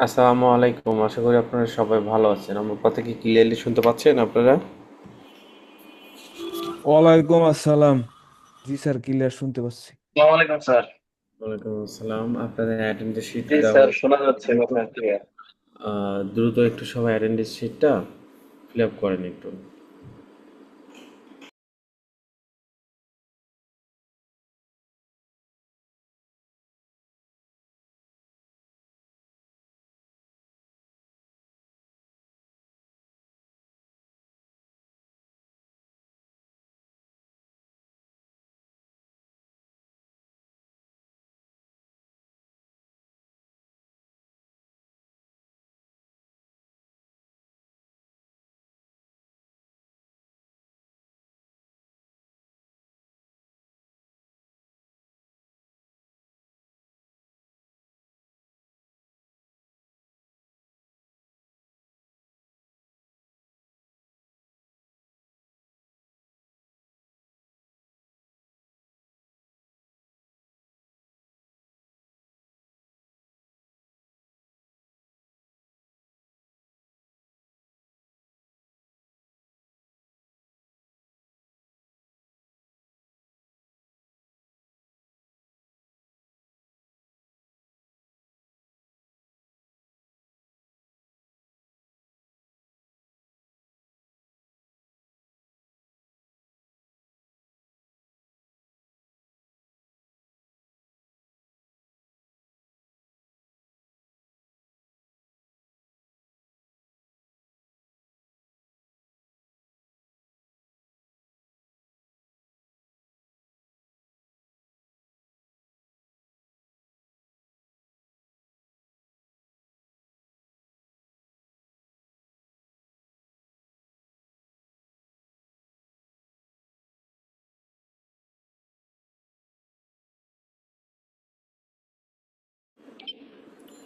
আসসালামু আলাইকুম। আশা করি আপনারা সবাই ভালো আছেন। আমার কথা কি ক্লিয়ারলি শুনতে পাচ্ছেন আপনারা? ওয়ালাইকুম আসসালাম। জি স্যার, ক্লিয়ার শুনতে পাচ্ছি। ওয়ালাইকুম স্যার। ওয়ালাইকুম আসসালাম। আপনাদের অ্যাটেন্ডেন্স জি শিটটা স্যার, শোনা যাচ্ছে কথা ক্লিয়ার। দ্রুত একটু সবাই অ্যাটেন্ডেন্স শিটটা ফিল আপ করেন একটু।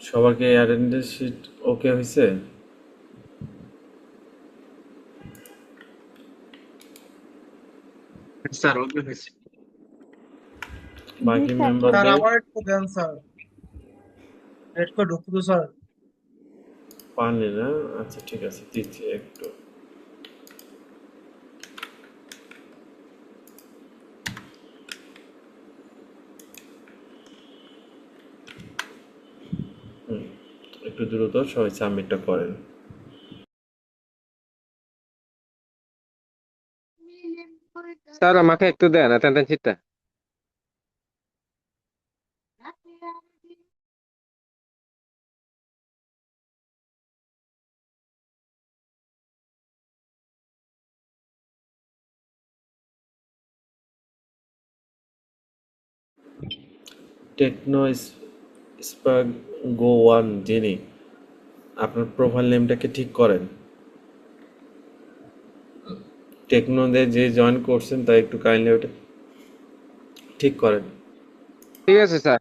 সবার কি অ্যাটেন্ডেন্স শিট ওকে হয়েছে? স্যার ওকে হয়েছে। জি বাকি স্যার, স্যার মেম্বারদের আবার একটু দেন স্যার, নেট করে ঢুকতে তো স্যার। পাননি না? আচ্ছা ঠিক আছে, দিচ্ছি একটু। হুম, একটু দ্রুত সবাই সাবমিটটা করেন। স্যার আমাকে একটু দেন অ্যাটেন্ডেন্স শিটটা। টেকনো স্পার্ক গো ওয়ান যিনি, আপনার প্রোফাইল নেমটাকে ঠিক করেন। টেকনোতে যে জয়েন করছেন তা একটু কাইন্ডলি ওটা ঠিক করেন। ঠিক আছে স্যার।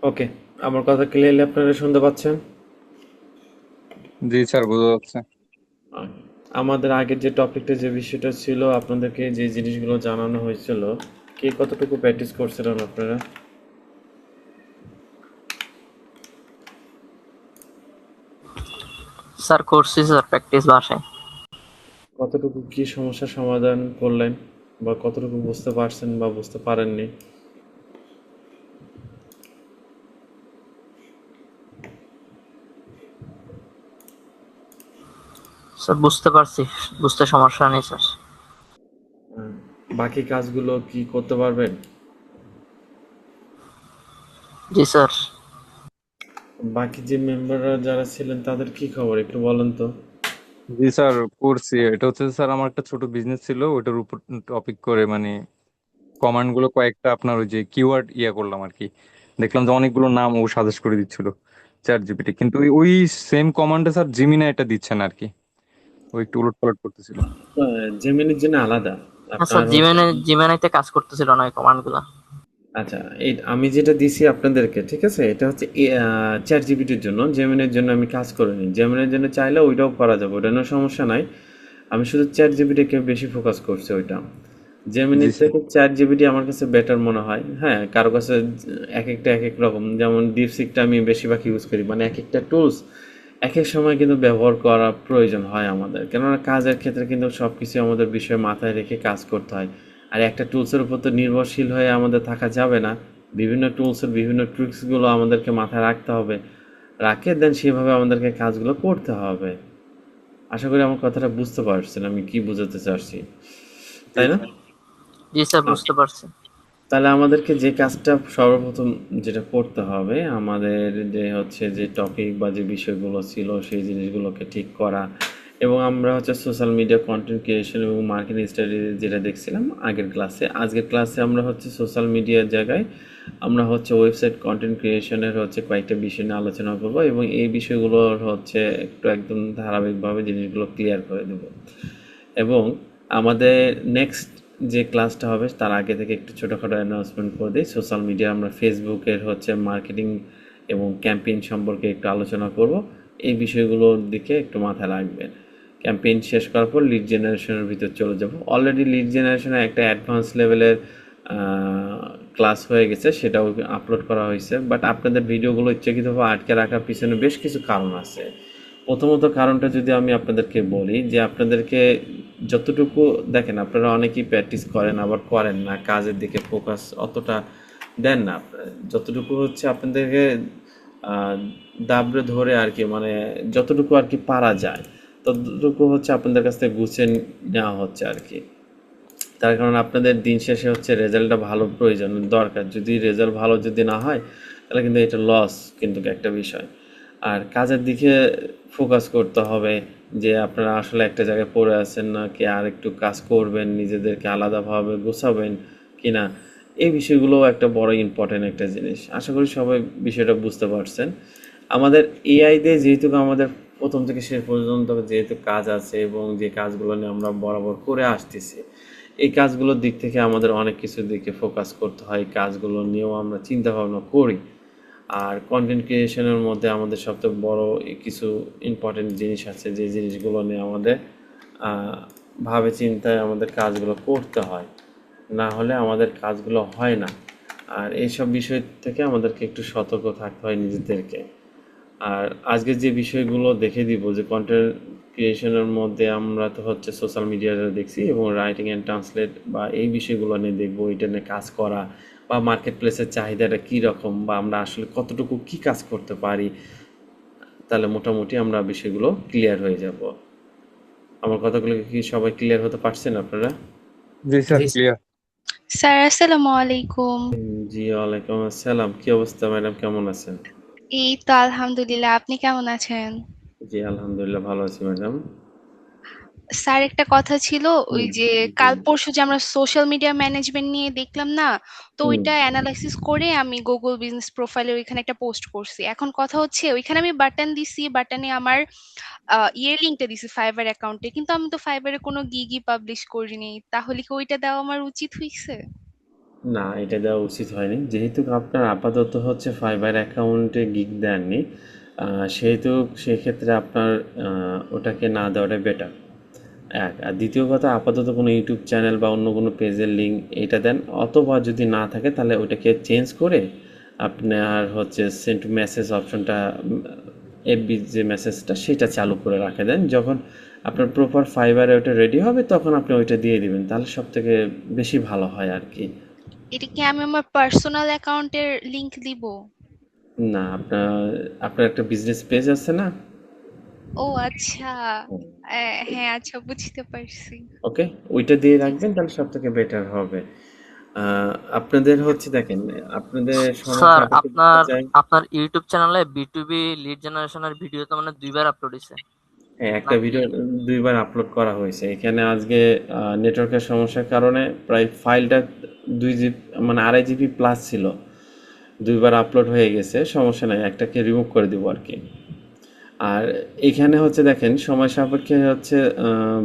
ওকে, আমার কথা ক্লিয়ারলি আপনারা শুনতে পাচ্ছেন? জি স্যার, বোঝা যাচ্ছে। আহ, আমাদের আগের যে টপিকটা যে বিষয়টা ছিল আপনাদেরকে যে জিনিসগুলো জানানো হয়েছিল, কে কতটুকু প্র্যাকটিস করছিলেন আপনারা? স্যার করছি স্যার প্র্যাকটিস বাসায়। কতটুকু কি সমস্যার সমাধান করলেন বা কতটুকু বুঝতে পারছেন বা বুঝতে পারেননি? স্যার বুঝতে পারছি, বুঝতে সমস্যা নেই স্যার। আহ, বাকি কাজগুলো কি করতে পারবেন? জি স্যার। বাকি যে মেম্বাররা যারা ছিলেন তাদের কি খবর একটু বলেন তো। জি স্যার, করছি। এটা হচ্ছে স্যার, আমার একটা ছোট বিজনেস ছিল, ওটার উপর টপিক করে মানে কমান্ড গুলো কয়েকটা আপনার ওই যে কিওয়ার্ড করলাম আর কি। দেখলাম যে অনেকগুলো নাম ও সাজেস্ট করে দিচ্ছিল চ্যাট জিপিটি, কিন্তু ওই সেম কমান্ডে স্যার জিমিনা এটা দিচ্ছে না আর কি। ও একটু উলট পালট করতেছিল। জেমিনির জন্য আলাদা হ্যাঁ স্যার, আপনার হচ্ছে। জিমেনাইতে কাজ করতেছিল না এই কমান্ড গুলা। আচ্ছা, এই আমি যেটা দিছি আপনাদেরকে, ঠিক আছে, এটা হচ্ছে চ্যাট জিপিটির জন্য। জেমিনের জন্য আমি কাজ করিনি। জেমিনের জন্য চাইলে ওইটাও করা যাবে, ওটা নিয়ে সমস্যা নাই। আমি শুধু চ্যাট জিপিটিকে বেশি ফোকাস করছি ওইটা। জি জেমিনির স্যার। থেকে চ্যাট জিপিটি আমার কাছে বেটার মনে হয়। হ্যাঁ, কারো কাছে এক একটা এক এক রকম। যেমন ডিপসিকটা আমি বেশিরভাগ ইউজ করি, মানে এক একটা টুলস এক এক সময় কিন্তু ব্যবহার করা প্রয়োজন হয় আমাদের, কেননা কাজের ক্ষেত্রে কিন্তু সব কিছু আমাদের বিষয় মাথায় রেখে কাজ করতে হয়। আর একটা টুলসের উপর তো নির্ভরশীল হয়ে আমাদের থাকা যাবে না। বিভিন্ন টুলসের বিভিন্ন ট্রিক্সগুলো আমাদেরকে মাথায় রাখতে হবে, রাখে দেন সেভাবে আমাদেরকে কাজগুলো করতে হবে। আশা করি আমার কথাটা বুঝতে পারছেন আমি কি বোঝাতে চাচ্ছি, জি তাই না? স্যার। জি স্যার, বুঝতে পারছি। তাহলে আমাদেরকে যে কাজটা সর্বপ্রথম যেটা করতে হবে, আমাদের যে হচ্ছে যে টপিক বা যে বিষয়গুলো ছিল সেই জিনিসগুলোকে ঠিক করা। এবং আমরা হচ্ছে সোশ্যাল মিডিয়া কন্টেন্ট ক্রিয়েশন এবং মার্কেটিং স্ট্র্যাটেজি যেটা দেখছিলাম আগের ক্লাসে, আজকের ক্লাসে আমরা হচ্ছে সোশ্যাল মিডিয়ার জায়গায় আমরা হচ্ছে ওয়েবসাইট কন্টেন্ট ক্রিয়েশনের হচ্ছে কয়েকটা বিষয় নিয়ে আলোচনা করব এবং এই বিষয়গুলোর হচ্ছে একটু একদম ধারাবাহিকভাবে জিনিসগুলো ক্লিয়ার করে দেব। এবং আমাদের নেক্সট যে ক্লাসটা হবে তার আগে থেকে একটু ছোটোখাটো অ্যানাউন্সমেন্ট করে দিই। সোশ্যাল মিডিয়া আমরা ফেসবুকের হচ্ছে মার্কেটিং এবং ক্যাম্পেইন সম্পর্কে একটু আলোচনা করব। এই বিষয়গুলোর দিকে একটু মাথায় রাখবেন। ক্যাম্পেইন শেষ করার পর লিড জেনারেশনের ভিতর চলে যাব। অলরেডি লিড জেনারেশনের একটা অ্যাডভান্স লেভেলের ক্লাস হয়ে গেছে, সেটাও আপলোড করা হয়েছে। বাট আপনাদের ভিডিওগুলো ইচ্ছাকৃতভাবে আটকে রাখার পিছনে বেশ কিছু কারণ আছে। প্রথমত কারণটা যদি আমি আপনাদেরকে বলি, যে আপনাদেরকে যতটুকু দেখেন, আপনারা অনেকেই প্র্যাকটিস করেন আবার করেন না, কাজের দিকে ফোকাস অতটা দেন না যতটুকু হচ্ছে আপনাদেরকে দাবড়ে ধরে আর কি, মানে যতটুকু আর কি পারা যায় ততটুকু হচ্ছে আপনাদের কাছ থেকে গুছিয়ে নেওয়া হচ্ছে আর কি। তার কারণ আপনাদের দিন শেষে হচ্ছে রেজাল্টটা ভালো প্রয়োজন দরকার। যদি রেজাল্ট ভালো যদি না হয় তাহলে কিন্তু এটা লস কিন্তু একটা বিষয়। আর কাজের দিকে ফোকাস করতে হবে যে আপনারা আসলে একটা জায়গায় পড়ে আছেন না কি আর একটু কাজ করবেন, নিজেদেরকে আলাদাভাবে গোছাবেন কিনা, এই বিষয়গুলো একটা বড় ইম্পর্টেন্ট একটা জিনিস। আশা করি সবাই বিষয়টা বুঝতে পারছেন। আমাদের এআই দিয়ে যেহেতু আমাদের প্রথম থেকে শেষ পর্যন্ত যেহেতু কাজ আছে এবং যে কাজগুলো নিয়ে আমরা বরাবর করে আসতেছি, এই কাজগুলোর দিক থেকে আমাদের অনেক কিছুর দিকে ফোকাস করতে হয়। এই কাজগুলো নিয়েও আমরা চিন্তা ভাবনা করি। আর কন্টেন্ট ক্রিয়েশনের মধ্যে আমাদের সবথেকে বড় কিছু ইম্পর্টেন্ট জিনিস আছে, যে জিনিসগুলো নিয়ে আমাদের ভাবে চিন্তায় আমাদের কাজগুলো করতে হয়, না হলে আমাদের কাজগুলো হয় না। আর এইসব বিষয় থেকে আমাদেরকে একটু সতর্ক থাকতে হয় নিজেদেরকে। আর আজকে যে বিষয়গুলো দেখে দিব যে কন্টেন্ট ক্রিয়েশনের মধ্যে আমরা তো হচ্ছে সোশ্যাল মিডিয়াতে দেখছি এবং রাইটিং অ্যান্ড ট্রান্সলেট বা এই বিষয়গুলো নিয়ে দেখবো, এটা নিয়ে কাজ করা বা মার্কেট প্লেসের চাহিদাটা কী রকম বা আমরা আসলে কতটুকু কী কাজ করতে পারি, তাহলে মোটামুটি আমরা বিষয়গুলো ক্লিয়ার হয়ে যাব। আমার কথাগুলো কি সবাই ক্লিয়ার হতে পারছেন আপনারা? জি স্যার, ক্লিয়ার। স্যার আসসালামু আলাইকুম। জি, ওয়ালাইকুম আসসালাম। কি অবস্থা ম্যাডাম, কেমন আছেন? এই তো আলহামদুলিল্লাহ, আপনি কেমন আছেন? জি, আলহামদুলিল্লাহ ভালো আছি ম্যাডাম। স্যার একটা কথা ছিল, ওই হুম, যে জি, কাল পরশু যে আমরা সোশ্যাল মিডিয়া ম্যানেজমেন্ট নিয়ে দেখলাম না, তো হুম। ওইটা অ্যানালাইসিস করে আমি গুগল বিজনেস প্রোফাইলে ওইখানে একটা পোস্ট করছি। এখন কথা হচ্ছে ওইখানে আমি বাটন দিছি, বাটনে আমার ইয়ের লিঙ্কটা দিছি ফাইবার অ্যাকাউন্টে, কিন্তু আমি তো ফাইবারে কোনো গিগই পাবলিশ করিনি, তাহলে কি ওইটা দেওয়া আমার উচিত হইছে? না, এটা দেওয়া উচিত হয়নি। যেহেতু আপনার আপাতত হচ্ছে ফাইবার অ্যাকাউন্টে গিগ দেননি, সেহেতু সেক্ষেত্রে আপনার ওটাকে না দেওয়াটাই বেটার। এক আর দ্বিতীয় কথা, আপাতত কোনো ইউটিউব চ্যানেল বা অন্য কোনো পেজের লিঙ্ক এটা দেন, অথবা যদি না থাকে তাহলে ওইটাকে চেঞ্জ করে আপনার হচ্ছে সেন্ড মেসেজ অপশনটা, এফবি যে মেসেজটা সেটা চালু করে রাখে দেন। যখন আপনার প্রপার ফাইবারে ওটা রেডি হবে তখন আপনি ওইটা দিয়ে দিবেন, তাহলে সব থেকে বেশি ভালো হয় আর কি। এটা কি আমি আমার পার্সোনাল অ্যাকাউন্টের লিংক দিব? না, আপনার আপনার একটা বিজনেস পেজ আছে না? ও আচ্ছা। হ্যাঁ, আচ্ছা, বুঝতে পারছি। ওকে, ওইটা দিয়ে জি রাখবেন, তাহলে সব থেকে বেটার হবে। আপনাদের হচ্ছে দেখেন, আপনাদের সমস্যা স্যার, আপাতত আপনার চাই। আপনার ইউটিউব চ্যানেলে বিটুবি লিড জেনারেশনের ভিডিও তো মানে 2বার আপলোড হয়েছে হ্যাঁ, একটা নাকি? ভিডিও 2 বার আপলোড করা হয়েছে। এখানে আজকে নেটওয়ার্কের সমস্যার কারণে প্রায় ফাইলটা 2 জিবি, মানে 2.5 জিবি প্লাস ছিল। 2 বার আপলোড হয়ে গেছে, সমস্যা নাই, একটাকে রিমুভ করে দিব আর কি। আর এখানে হচ্ছে দেখেন, সময় সাপেক্ষে হচ্ছে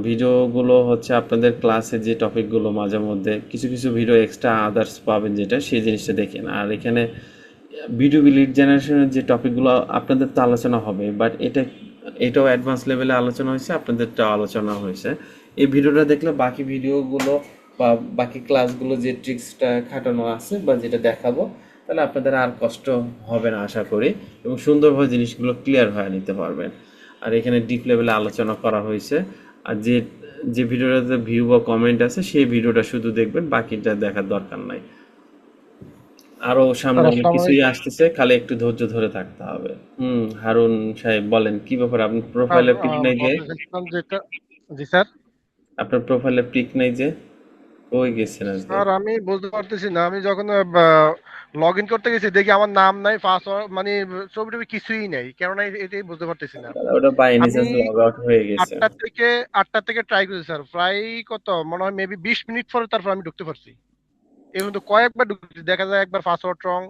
ভিডিওগুলো হচ্ছে আপনাদের ক্লাসে যে টপিকগুলো মাঝে মধ্যে কিছু কিছু ভিডিও এক্সট্রা আদার্স পাবেন, যেটা সেই জিনিসটা দেখেন। আর এখানে ভিডিও লিড জেনারেশনের যে টপিকগুলো আপনাদের তো আলোচনা হবে, বাট এটাও অ্যাডভান্স লেভেলে আলোচনা হয়েছে, আপনাদেরটাও আলোচনা হয়েছে। এই ভিডিওটা দেখলে বাকি ভিডিওগুলো বা বাকি ক্লাসগুলো যে ট্রিক্সটা খাটানো আছে বা যেটা দেখাবো, তাহলে আপনাদের আর কষ্ট হবে না আশা করি, এবং সুন্দরভাবে জিনিসগুলো ক্লিয়ার হয়ে নিতে পারবেন। আর এখানে ডিপ লেভেলে আলোচনা করা হয়েছে। আর যে যে ভিডিওটাতে ভিউ বা কমেন্ট আছে সেই ভিডিওটা শুধু দেখবেন, বাকিটা দেখার দরকার নাই। আরো সামনে স্যার অনেক আসসালামু কিছুই আলাইকুম। আসতেছে, খালি একটু ধৈর্য ধরে থাকতে হবে। হারুন সাহেব বলেন কি ব্যাপার, আপনার স্যার প্রোফাইলে পিক নাই যে? বলতে চাইছিলাম যেটা, জি স্যার। আপনার প্রোফাইলে পিক নাই যে, কই গেছেন আজকে? স্যার আমি বলতে পারতেছি না, আমি যখন লগ ইন করতে গেছি দেখি আমার নাম নাই, পাসওয়ার্ড মানে ছবি টবি কিছুই নেই, কেননা এটাই বুঝতে পারতেছি না। তাহলে ওটা বাই এনি আমি চান্স লগ আউট হয়ে গেছে। 8টা থেকে ট্রাই করেছি স্যার, প্রায় কত মনে হয় মেবি 20 মিনিট পরে তারপর আমি ঢুকতে পারছি। এই কিন্তু কয়েকবার ঢুকছি, দেখা যায় একবার পাসওয়ার্ড রং,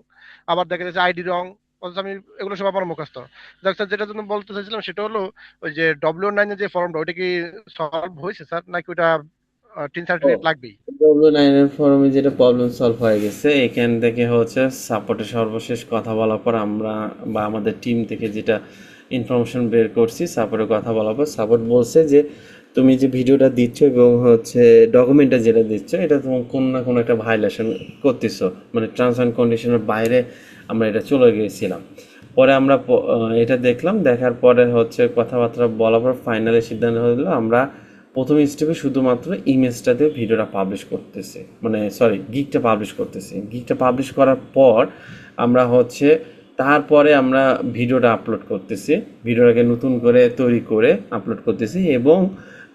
আবার দেখা যাচ্ছে আইডি রং, অথচ আমি এগুলো সব আমার মুখস্থ। দেখ স্যার, যেটা জন্য বলতে চাইছিলাম সেটা হলো ওই যে W9 এর যে ফর্মটা, ওইটা কি সলভ হয়েছে স্যার, নাকি ওটা টিন ও, সার্টিফিকেট লাগবেই? W9 এর ফরমে যেটা প্রবলেম সলভ হয়ে গেছে, এখান থেকে হচ্ছে সাপোর্টে সর্বশেষ কথা বলার পর আমরা বা আমাদের টিম থেকে যেটা ইনফরমেশন বের করছি, সাপোর্টের কথা বলার পর সাপোর্ট বলছে যে তুমি যে ভিডিওটা দিচ্ছ এবং হচ্ছে ডকুমেন্টটা যেটা দিচ্ছ, এটা তোমার কোনো না কোনো একটা ভায়োলেশন করতেছো, মানে টার্মস অ্যান্ড কন্ডিশনের বাইরে আমরা এটা চলে গিয়েছিলাম। পরে আমরা এটা দেখলাম, দেখার পরে হচ্ছে কথাবার্তা বলার পর ফাইনালি সিদ্ধান্ত হলো আমরা প্রথম স্টেপে শুধুমাত্র ইমেজটাতে ভিডিওটা পাবলিশ করতেছে, মানে সরি গিগটা পাবলিশ করতেছে। গিগটা পাবলিশ করার পর আমরা হচ্ছে তারপরে আমরা ভিডিওটা আপলোড করতেছি, ভিডিওটাকে নতুন করে তৈরি করে আপলোড করতেছি, এবং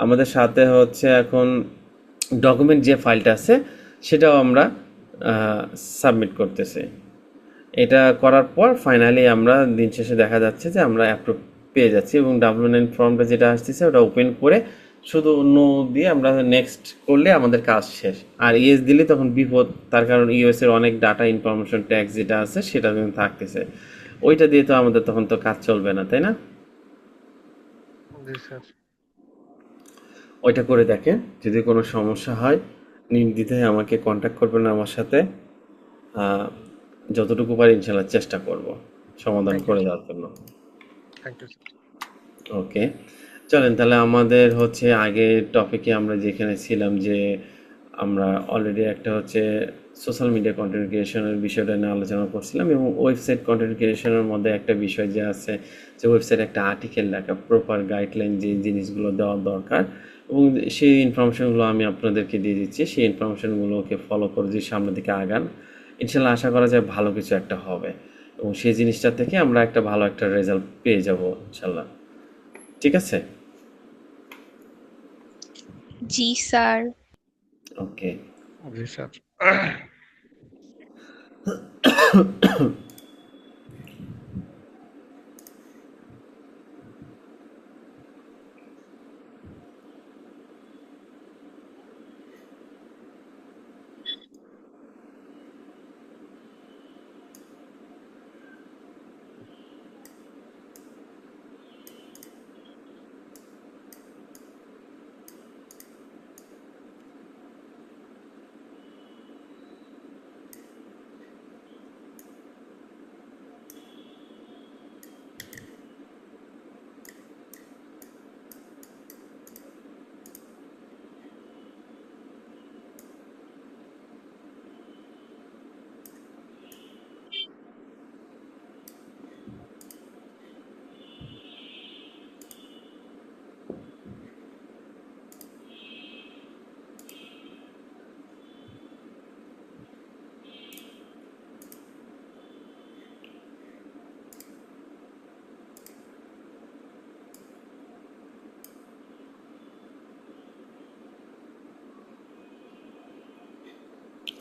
আমাদের সাথে হচ্ছে এখন ডকুমেন্ট যে ফাইলটা আছে সেটাও আমরা সাবমিট করতেছি। এটা করার পর ফাইনালি আমরা দিন শেষে দেখা যাচ্ছে যে আমরা অ্যাপ্রুভ পেয়ে যাচ্ছি, এবং W9 ফর্মটা যেটা আসতেছে ওটা ওপেন করে শুধু নো দিয়ে আমরা নেক্সট করলে আমাদের কাজ শেষ। আর ইএস দিলে তখন বিপদ, তার কারণ ইউএস এর অনেক ডাটা ইনফরমেশন ট্যাক্স যেটা আছে সেটা কিন্তু থাকতেছে, ওইটা দিয়ে তো আমাদের তখন তো কাজ চলবে না, তাই না? জি স্যার। ওইটা করে দেখেন, যদি কোনো সমস্যা হয় নির্দ্বিধায় আমাকে কন্ট্যাক্ট করবেন আমার সাথে। আহ, যতটুকু পারি ইনশাল্লাহ চেষ্টা করব সমাধান থ্যাংক ইউ করে দেওয়ার জন্য। Thank you sir. ওকে, চলেন তাহলে আমাদের হচ্ছে আগের টপিকে আমরা যেখানে ছিলাম, যে আমরা অলরেডি একটা হচ্ছে সোশ্যাল মিডিয়া কন্টেন্ট ক্রিয়েশনের বিষয়টা নিয়ে আলোচনা করছিলাম, এবং ওয়েবসাইট কন্টেন্ট ক্রিয়েশনের মধ্যে একটা বিষয় যে আছে যে ওয়েবসাইট একটা আর্টিকেল লেখা, প্রপার গাইডলাইন যে জিনিসগুলো দেওয়া দরকার, এবং সেই ইনফরমেশনগুলো আমি আপনাদেরকে দিয়ে দিচ্ছি। সেই ইনফরমেশনগুলোকে ফলো করে যদি সামনের দিকে আগান, ইনশাল্লাহ আশা করা যায় ভালো কিছু একটা হবে, এবং সেই জিনিসটা থেকে আমরা একটা ভালো একটা রেজাল্ট পেয়ে যাব ইনশাল্লাহ। ঠিক আছে? জি স্যার। ওকে, জি স্যার।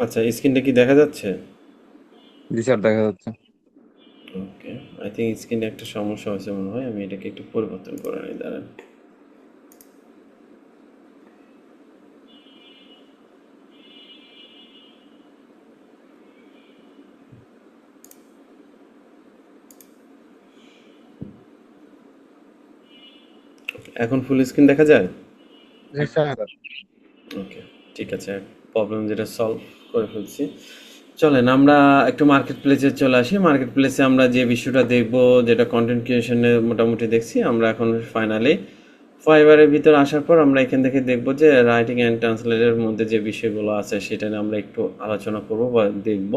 আচ্ছা, স্ক্রিনটা কি দেখা যাচ্ছে? জি স্যার, দেখা যাচ্ছে। ওকে, আই থিঙ্ক স্ক্রিনে একটা সমস্যা হয়েছে মনে হয়, আমি এটাকে একটু পরিবর্তন করে নিই, দাঁড়ান। এখন ফুল স্ক্রিন দেখা যায়? জি স্যার। ওকে, ঠিক আছে, প্রবলেম যেটা সলভ করে ফেলছি। চলেন আমরা একটু মার্কেট প্লেসে চলে আসি। মার্কেট প্লেসে আমরা যে বিষয়টা দেখব, যেটা কন্টেন্ট ক্রিয়েশনে মোটামুটি দেখছি, আমরা এখন ফাইনালি ফাইবারের ভিতর আসার পর আমরা এখান থেকে দেখব যে রাইটিং অ্যান্ড ট্রান্সলেটের মধ্যে যে বিষয়গুলো আছে সেটা নিয়ে আমরা একটু আলোচনা করব বা দেখব।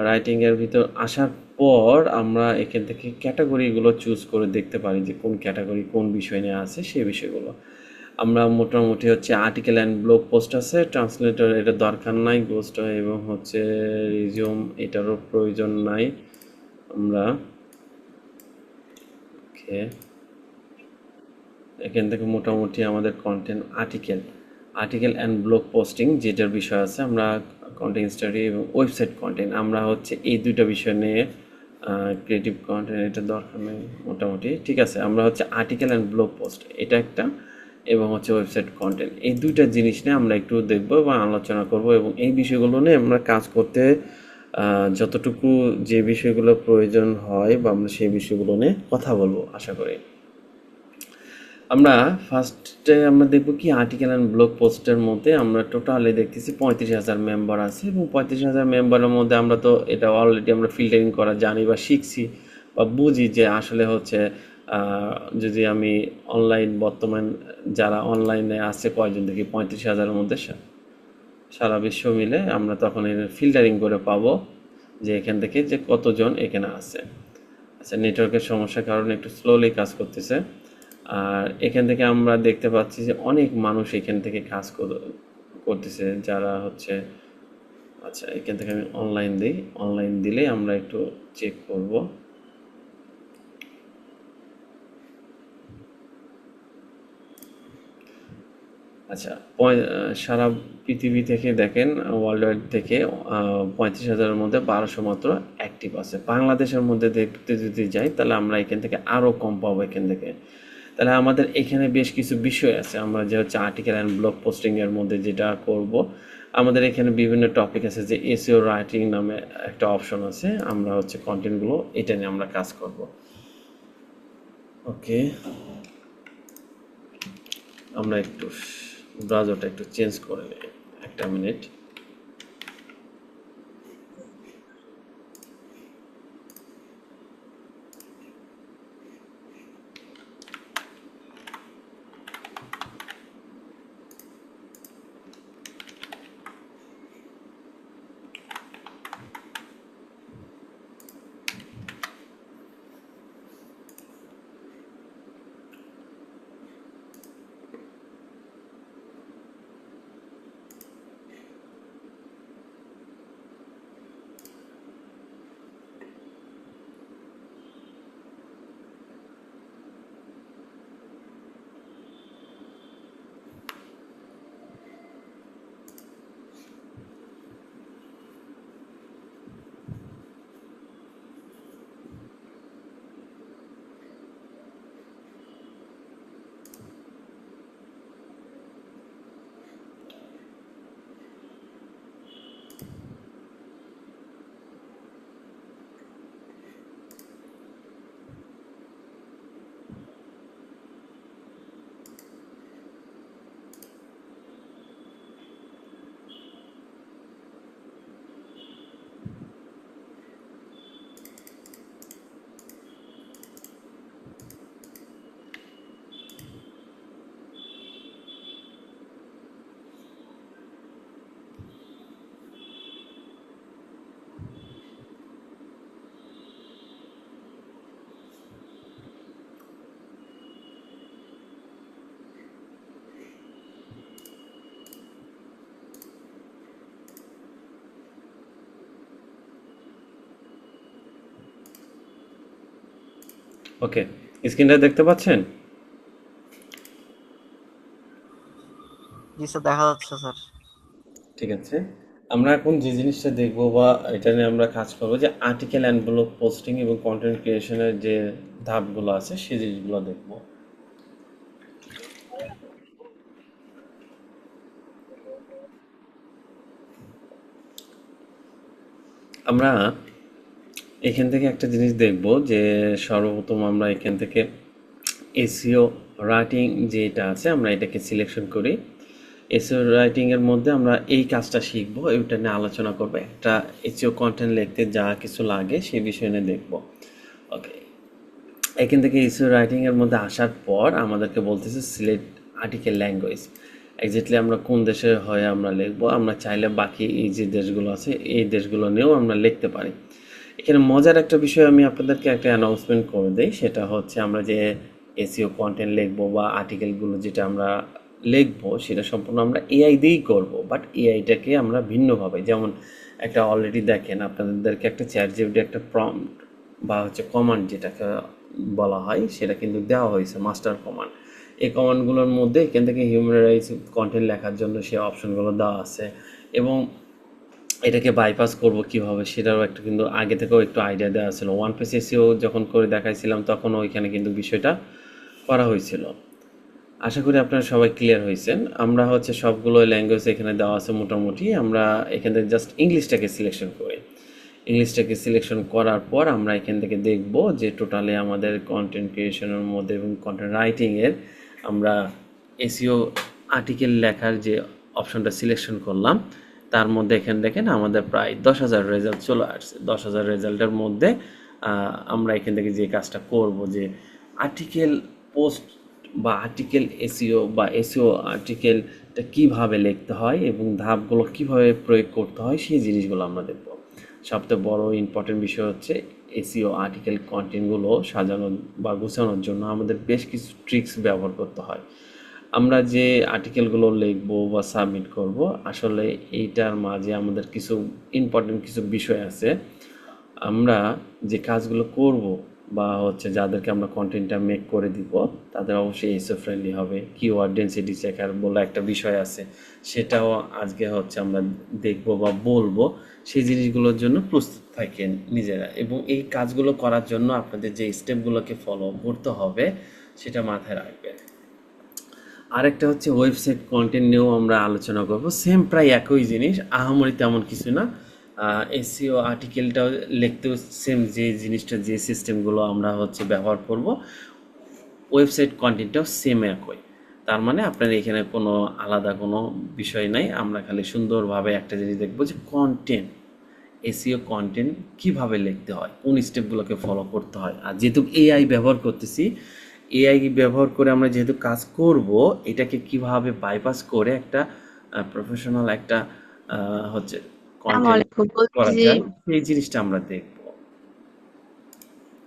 রাইটিংয়ের ভিতর আসার পর আমরা এখান থেকে ক্যাটাগরিগুলো চুজ করে দেখতে পারি যে কোন ক্যাটাগরি কোন বিষয় নিয়ে আছে সেই বিষয়গুলো। আমরা মোটামুটি হচ্ছে আর্টিকেল অ্যান্ড ব্লগ পোস্ট আছে, ট্রান্সলেটর এটা দরকার নাই, গোস্ট এবং হচ্ছে রিজিউম এটারও প্রয়োজন নাই। আমরা ওকে, এখান থেকে মোটামুটি আমাদের content article and blog posting যেটার বিষয় আছে, আমরা কন্টেন্ট স্টাডি এবং ওয়েবসাইট কন্টেন্ট, আমরা হচ্ছে এই দুইটা বিষয় নিয়ে ক্রিয়েটিভ কন্টেন্ট এটা দরকার নেই মোটামুটি। ঠিক আছে, আমরা হচ্ছে আর্টিকেল অ্যান্ড ব্লগ পোস্ট এটা একটা, এবং হচ্ছে ওয়েবসাইট কন্টেন্ট, এই দুইটা জিনিস নিয়ে আমরা একটু দেখবো এবং আলোচনা করব, এবং এই বিষয়গুলো নিয়ে আমরা কাজ করতে যতটুকু যে বিষয়গুলো প্রয়োজন হয় বা আমরা সেই বিষয়গুলো নিয়ে কথা বলবো আশা করি। আমরা ফার্স্টে আমরা দেখব কি আর্টিকেল অ্যান্ড ব্লগ পোস্টের মধ্যে আমরা টোটালি দেখতেছি 35,000 মেম্বার আছে, এবং 35,000 মেম্বারের মধ্যে আমরা তো এটা অলরেডি আমরা ফিল্টারিং করা জানি বা শিখছি বা বুঝি যে আসলে হচ্ছে যদি আমি অনলাইন বর্তমান যারা অনলাইনে আছে কয়জন দেখি 35,000-এর মধ্যে সারা বিশ্ব মিলে আমরা তখন ফিল্টারিং করে পাবো যে এখান থেকে যে কতজন এখানে আছে। আচ্ছা, নেটওয়ার্কের সমস্যার কারণে একটু স্লোলি কাজ করতেছে। আর এখান থেকে আমরা দেখতে পাচ্ছি যে অনেক মানুষ এখান থেকে কাজ করতেছে যারা হচ্ছে, আচ্ছা এখান থেকে আমি অনলাইন দিই, অনলাইন দিলে আমরা একটু চেক করব। আচ্ছা সারা পৃথিবী থেকে দেখেন, ওয়ার্ল্ড ওয়াইড থেকে 35,000-এর মধ্যে 1200 মাত্র অ্যাক্টিভ আছে। বাংলাদেশের মধ্যে দেখতে যদি যাই তাহলে আমরা এখান থেকে আরও কম পাবো এখান থেকে। তাহলে আমাদের এখানে বেশ কিছু বিষয় আছে, আমরা যে হচ্ছে আর্টিকেল অ্যান্ড ব্লগ পোস্টিংয়ের মধ্যে যেটা করব, আমাদের এখানে বিভিন্ন টপিক আছে, যে এসইও রাইটিং নামে একটা অপশন আছে, আমরা হচ্ছে কন্টেন্টগুলো এটা নিয়ে আমরা কাজ করব। ওকে, আমরা একটু ব্রাউজারটা একটু চেঞ্জ করে নিই, একটা মিনিট। ওকে, স্ক্রিনটা দেখতে পাচ্ছেন? জি স্যার, দেখা যাচ্ছে স্যার। ঠিক আছে, আমরা এখন যে জিনিসটা দেখব বা এটা নিয়ে আমরা কাজ করবো, যে আর্টিকেল অ্যান্ড ব্লগ পোস্টিং এবং কন্টেন্ট ক্রিয়েশনের যে ধাপগুলো আছে সেই জিনিসগুলো দেখব। আমরা এখান থেকে একটা জিনিস দেখব, যে সর্বপ্রথম আমরা এখান থেকে এসইও রাইটিং যেটা আছে আমরা এটাকে সিলেকশন করি। এসইও রাইটিংয়ের মধ্যে আমরা এই কাজটা শিখবো, এটা নিয়ে আলোচনা করবো, একটা এসইও কন্টেন্ট লিখতে যা কিছু লাগে সেই বিষয় নিয়ে দেখবো। ওকে, এখান থেকে এসইও রাইটিংয়ের মধ্যে আসার পর আমাদেরকে বলতেছে সিলেক্ট আর্টিকেল ল্যাঙ্গুয়েজ। এক্স্যাক্টলি আমরা কোন দেশে হয়ে আমরা লিখবো, আমরা চাইলে বাকি এই যে দেশগুলো আছে এই দেশগুলো নিয়েও আমরা লিখতে পারি। এখানে মজার একটা বিষয় আমি আপনাদেরকে একটা অ্যানাউন্সমেন্ট করে দিই, সেটা হচ্ছে আমরা যে এসইও কন্টেন্ট লিখবো বা আর্টিকেলগুলো যেটা আমরা লিখবো সেটা সম্পূর্ণ আমরা এআই দিয়েই করবো, বাট এআইটাকে আমরা ভিন্নভাবে, যেমন একটা অলরেডি দেখেন আপনাদেরকে একটা চ্যাটজিপিটি একটা প্রম্পট বা হচ্ছে কমান্ড যেটাকে বলা হয় সেটা কিন্তু দেওয়া হয়েছে, মাস্টার কমান্ড। এই কমান্ডগুলোর মধ্যে এখান থেকে হিউম্যান রাইটস কন্টেন্ট লেখার জন্য সেই অপশনগুলো দেওয়া আছে, এবং এটাকে বাইপাস করব কিভাবে সেটারও একটা কিন্তু আগে থেকেও একটু আইডিয়া দেওয়া ছিল। ওয়ান পেজ এসইও যখন করে দেখাইছিলাম তখন ওইখানে কিন্তু বিষয়টা করা হয়েছিল। আশা করি আপনারা সবাই ক্লিয়ার হয়েছেন। আমরা হচ্ছে সবগুলো ল্যাঙ্গুয়েজ এখানে দেওয়া আছে মোটামুটি, আমরা এখান থেকে জাস্ট ইংলিশটাকে সিলেকশন করি। ইংলিশটাকে সিলেকশন করার পর আমরা এখান থেকে দেখব যে টোটালি আমাদের কন্টেন্ট ক্রিয়েশনের মধ্যে এবং কন্টেন্ট রাইটিংয়ের আমরা এসইও আর্টিকেল লেখার যে অপশনটা সিলেকশন করলাম তার মধ্যে এখানে দেখেন আমাদের প্রায় 10,000 রেজাল্ট চলে আসছে। 10,000 রেজাল্টের মধ্যে আমরা এখান থেকে যে কাজটা করব, যে আর্টিকেল পোস্ট বা আর্টিকেল এসইও বা এসইও আর্টিকেলটা কীভাবে লিখতে হয় এবং ধাপগুলো কীভাবে প্রয়োগ করতে হয় সেই জিনিসগুলো আমরা দেখব। সবথেকে বড় ইম্পর্টেন্ট বিষয় হচ্ছে এসইও আর্টিকেল কন্টেন্টগুলো সাজানো বা গুছানোর জন্য আমাদের বেশ কিছু ট্রিক্স ব্যবহার করতে হয়। আমরা যে আর্টিকেলগুলো লিখবো বা সাবমিট করব, আসলে এইটার মাঝে আমাদের কিছু ইম্পর্টেন্ট কিছু বিষয় আছে। আমরা যে কাজগুলো করব বা হচ্ছে যাদেরকে আমরা কন্টেন্টটা মেক করে দিব, তাদের অবশ্যই এসও ফ্রেন্ডলি হবে। কিওয়ার্ড ডেন্সিটি চেকার বলে একটা বিষয় আছে, সেটাও আজকে হচ্ছে আমরা দেখব বা বলবো। সেই জিনিসগুলোর জন্য প্রস্তুত থাকেন নিজেরা, এবং এই কাজগুলো করার জন্য আপনাদের যে স্টেপগুলোকে ফলো করতে হবে সেটা মাথায় রাখবেন। আরেকটা হচ্ছে ওয়েবসাইট কন্টেন্ট নিয়েও আমরা আলোচনা করব। সেম প্রায় একই জিনিস, আহামরি তেমন কিছু না। এসইও আর্টিকেলটাও লিখতেও সেম যে জিনিসটা, যে সিস্টেমগুলো আমরা হচ্ছে ব্যবহার করব, ওয়েবসাইট কন্টেন্টটাও সেম একই। তার মানে আপনার এখানে কোনো আলাদা কোনো বিষয় নাই। আমরা খালি সুন্দরভাবে একটা জিনিস দেখব যে কন্টেন্ট, এসইও কন্টেন্ট কীভাবে লিখতে হয়, কোন স্টেপগুলোকে ফলো করতে হয়। আর যেহেতু এআই ব্যবহার করতেছি, এআই ব্যবহার করে আমরা যেহেতু কাজ করব, এটাকে কিভাবে বাইপাস করে একটা প্রফেশনাল একটা হচ্ছে কন্টেন্ট করা যায়, সেই জিনিসটা আমরা দেখব।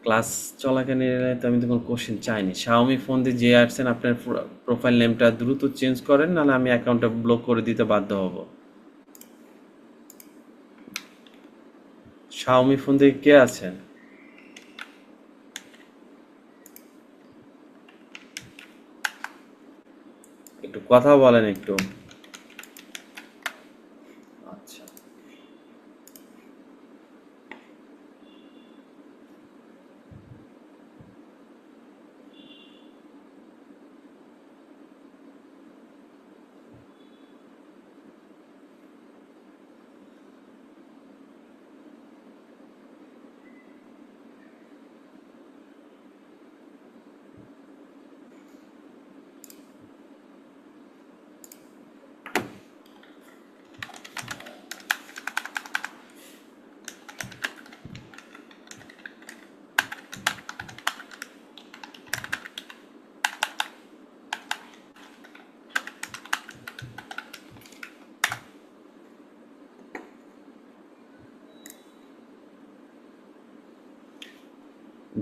ক্লাস চলাকালীন তো আমি তো কোনো কোশ্চেন চাইনি। শাওমি ফোন দিয়ে যে আসছেন, আপনার প্রোফাইল নেমটা দ্রুত চেঞ্জ করেন, নাহলে আমি অ্যাকাউন্টটা ব্লক করে দিতে বাধ্য হব। শাওমি ফোন দিয়ে কে আছেন? একটু কথা বলেন একটু। আচ্ছা,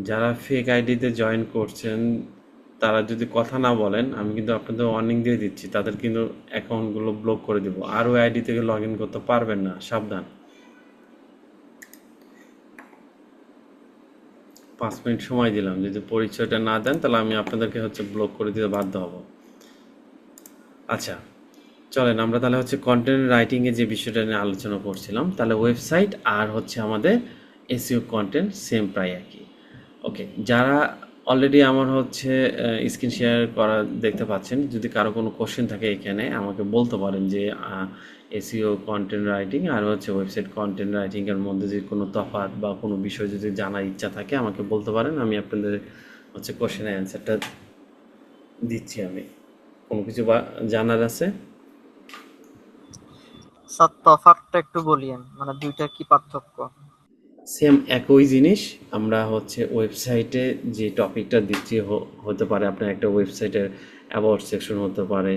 যারা ফেক আইডিতে জয়েন করছেন, তারা যদি কথা না বলেন, আমি কিন্তু আপনাদের ওয়ার্নিং দিয়ে দিচ্ছি, তাদের কিন্তু অ্যাকাউন্টগুলো ব্লক করে দেবো। আর ওই আইডি থেকে লগ ইন করতে পারবেন না, সাবধান। 5 মিনিট সময় দিলাম, যদি পরিচয়টা না দেন তাহলে আমি আপনাদেরকে হচ্ছে ব্লক করে দিতে বাধ্য হব। আচ্ছা, চলেন আমরা তাহলে হচ্ছে কন্টেন্ট রাইটিংয়ে যে বিষয়টা নিয়ে আলোচনা করছিলাম, তাহলে ওয়েবসাইট আর হচ্ছে আমাদের এসইও কন্টেন্ট সেম প্রায় একই। ওকে, যারা অলরেডি আমার হচ্ছে স্ক্রিন শেয়ার করা দেখতে পাচ্ছেন, যদি কারো কোনো কোশ্চেন থাকে এখানে আমাকে বলতে পারেন যে এসইও কন্টেন্ট রাইটিং আর হচ্ছে ওয়েবসাইট কন্টেন্ট রাইটিংয়ের মধ্যে যে কোনো তফাৎ বা কোনো বিষয় যদি জানার ইচ্ছা থাকে আমাকে বলতে পারেন। আমি আপনাদের হচ্ছে কোশ্চেনের অ্যান্সারটা দিচ্ছি। আমি কোনো কিছু জানার আছে? স্যার তফাৎটা একটু বলিয়েন, মানে দুইটার কি পার্থক্য? সেম একই জিনিস। আমরা হচ্ছে ওয়েবসাইটে যে টপিকটা দিচ্ছি, হতে পারে আপনার একটা ওয়েবসাইটের অ্যাবাউট সেকশন হতে পারে,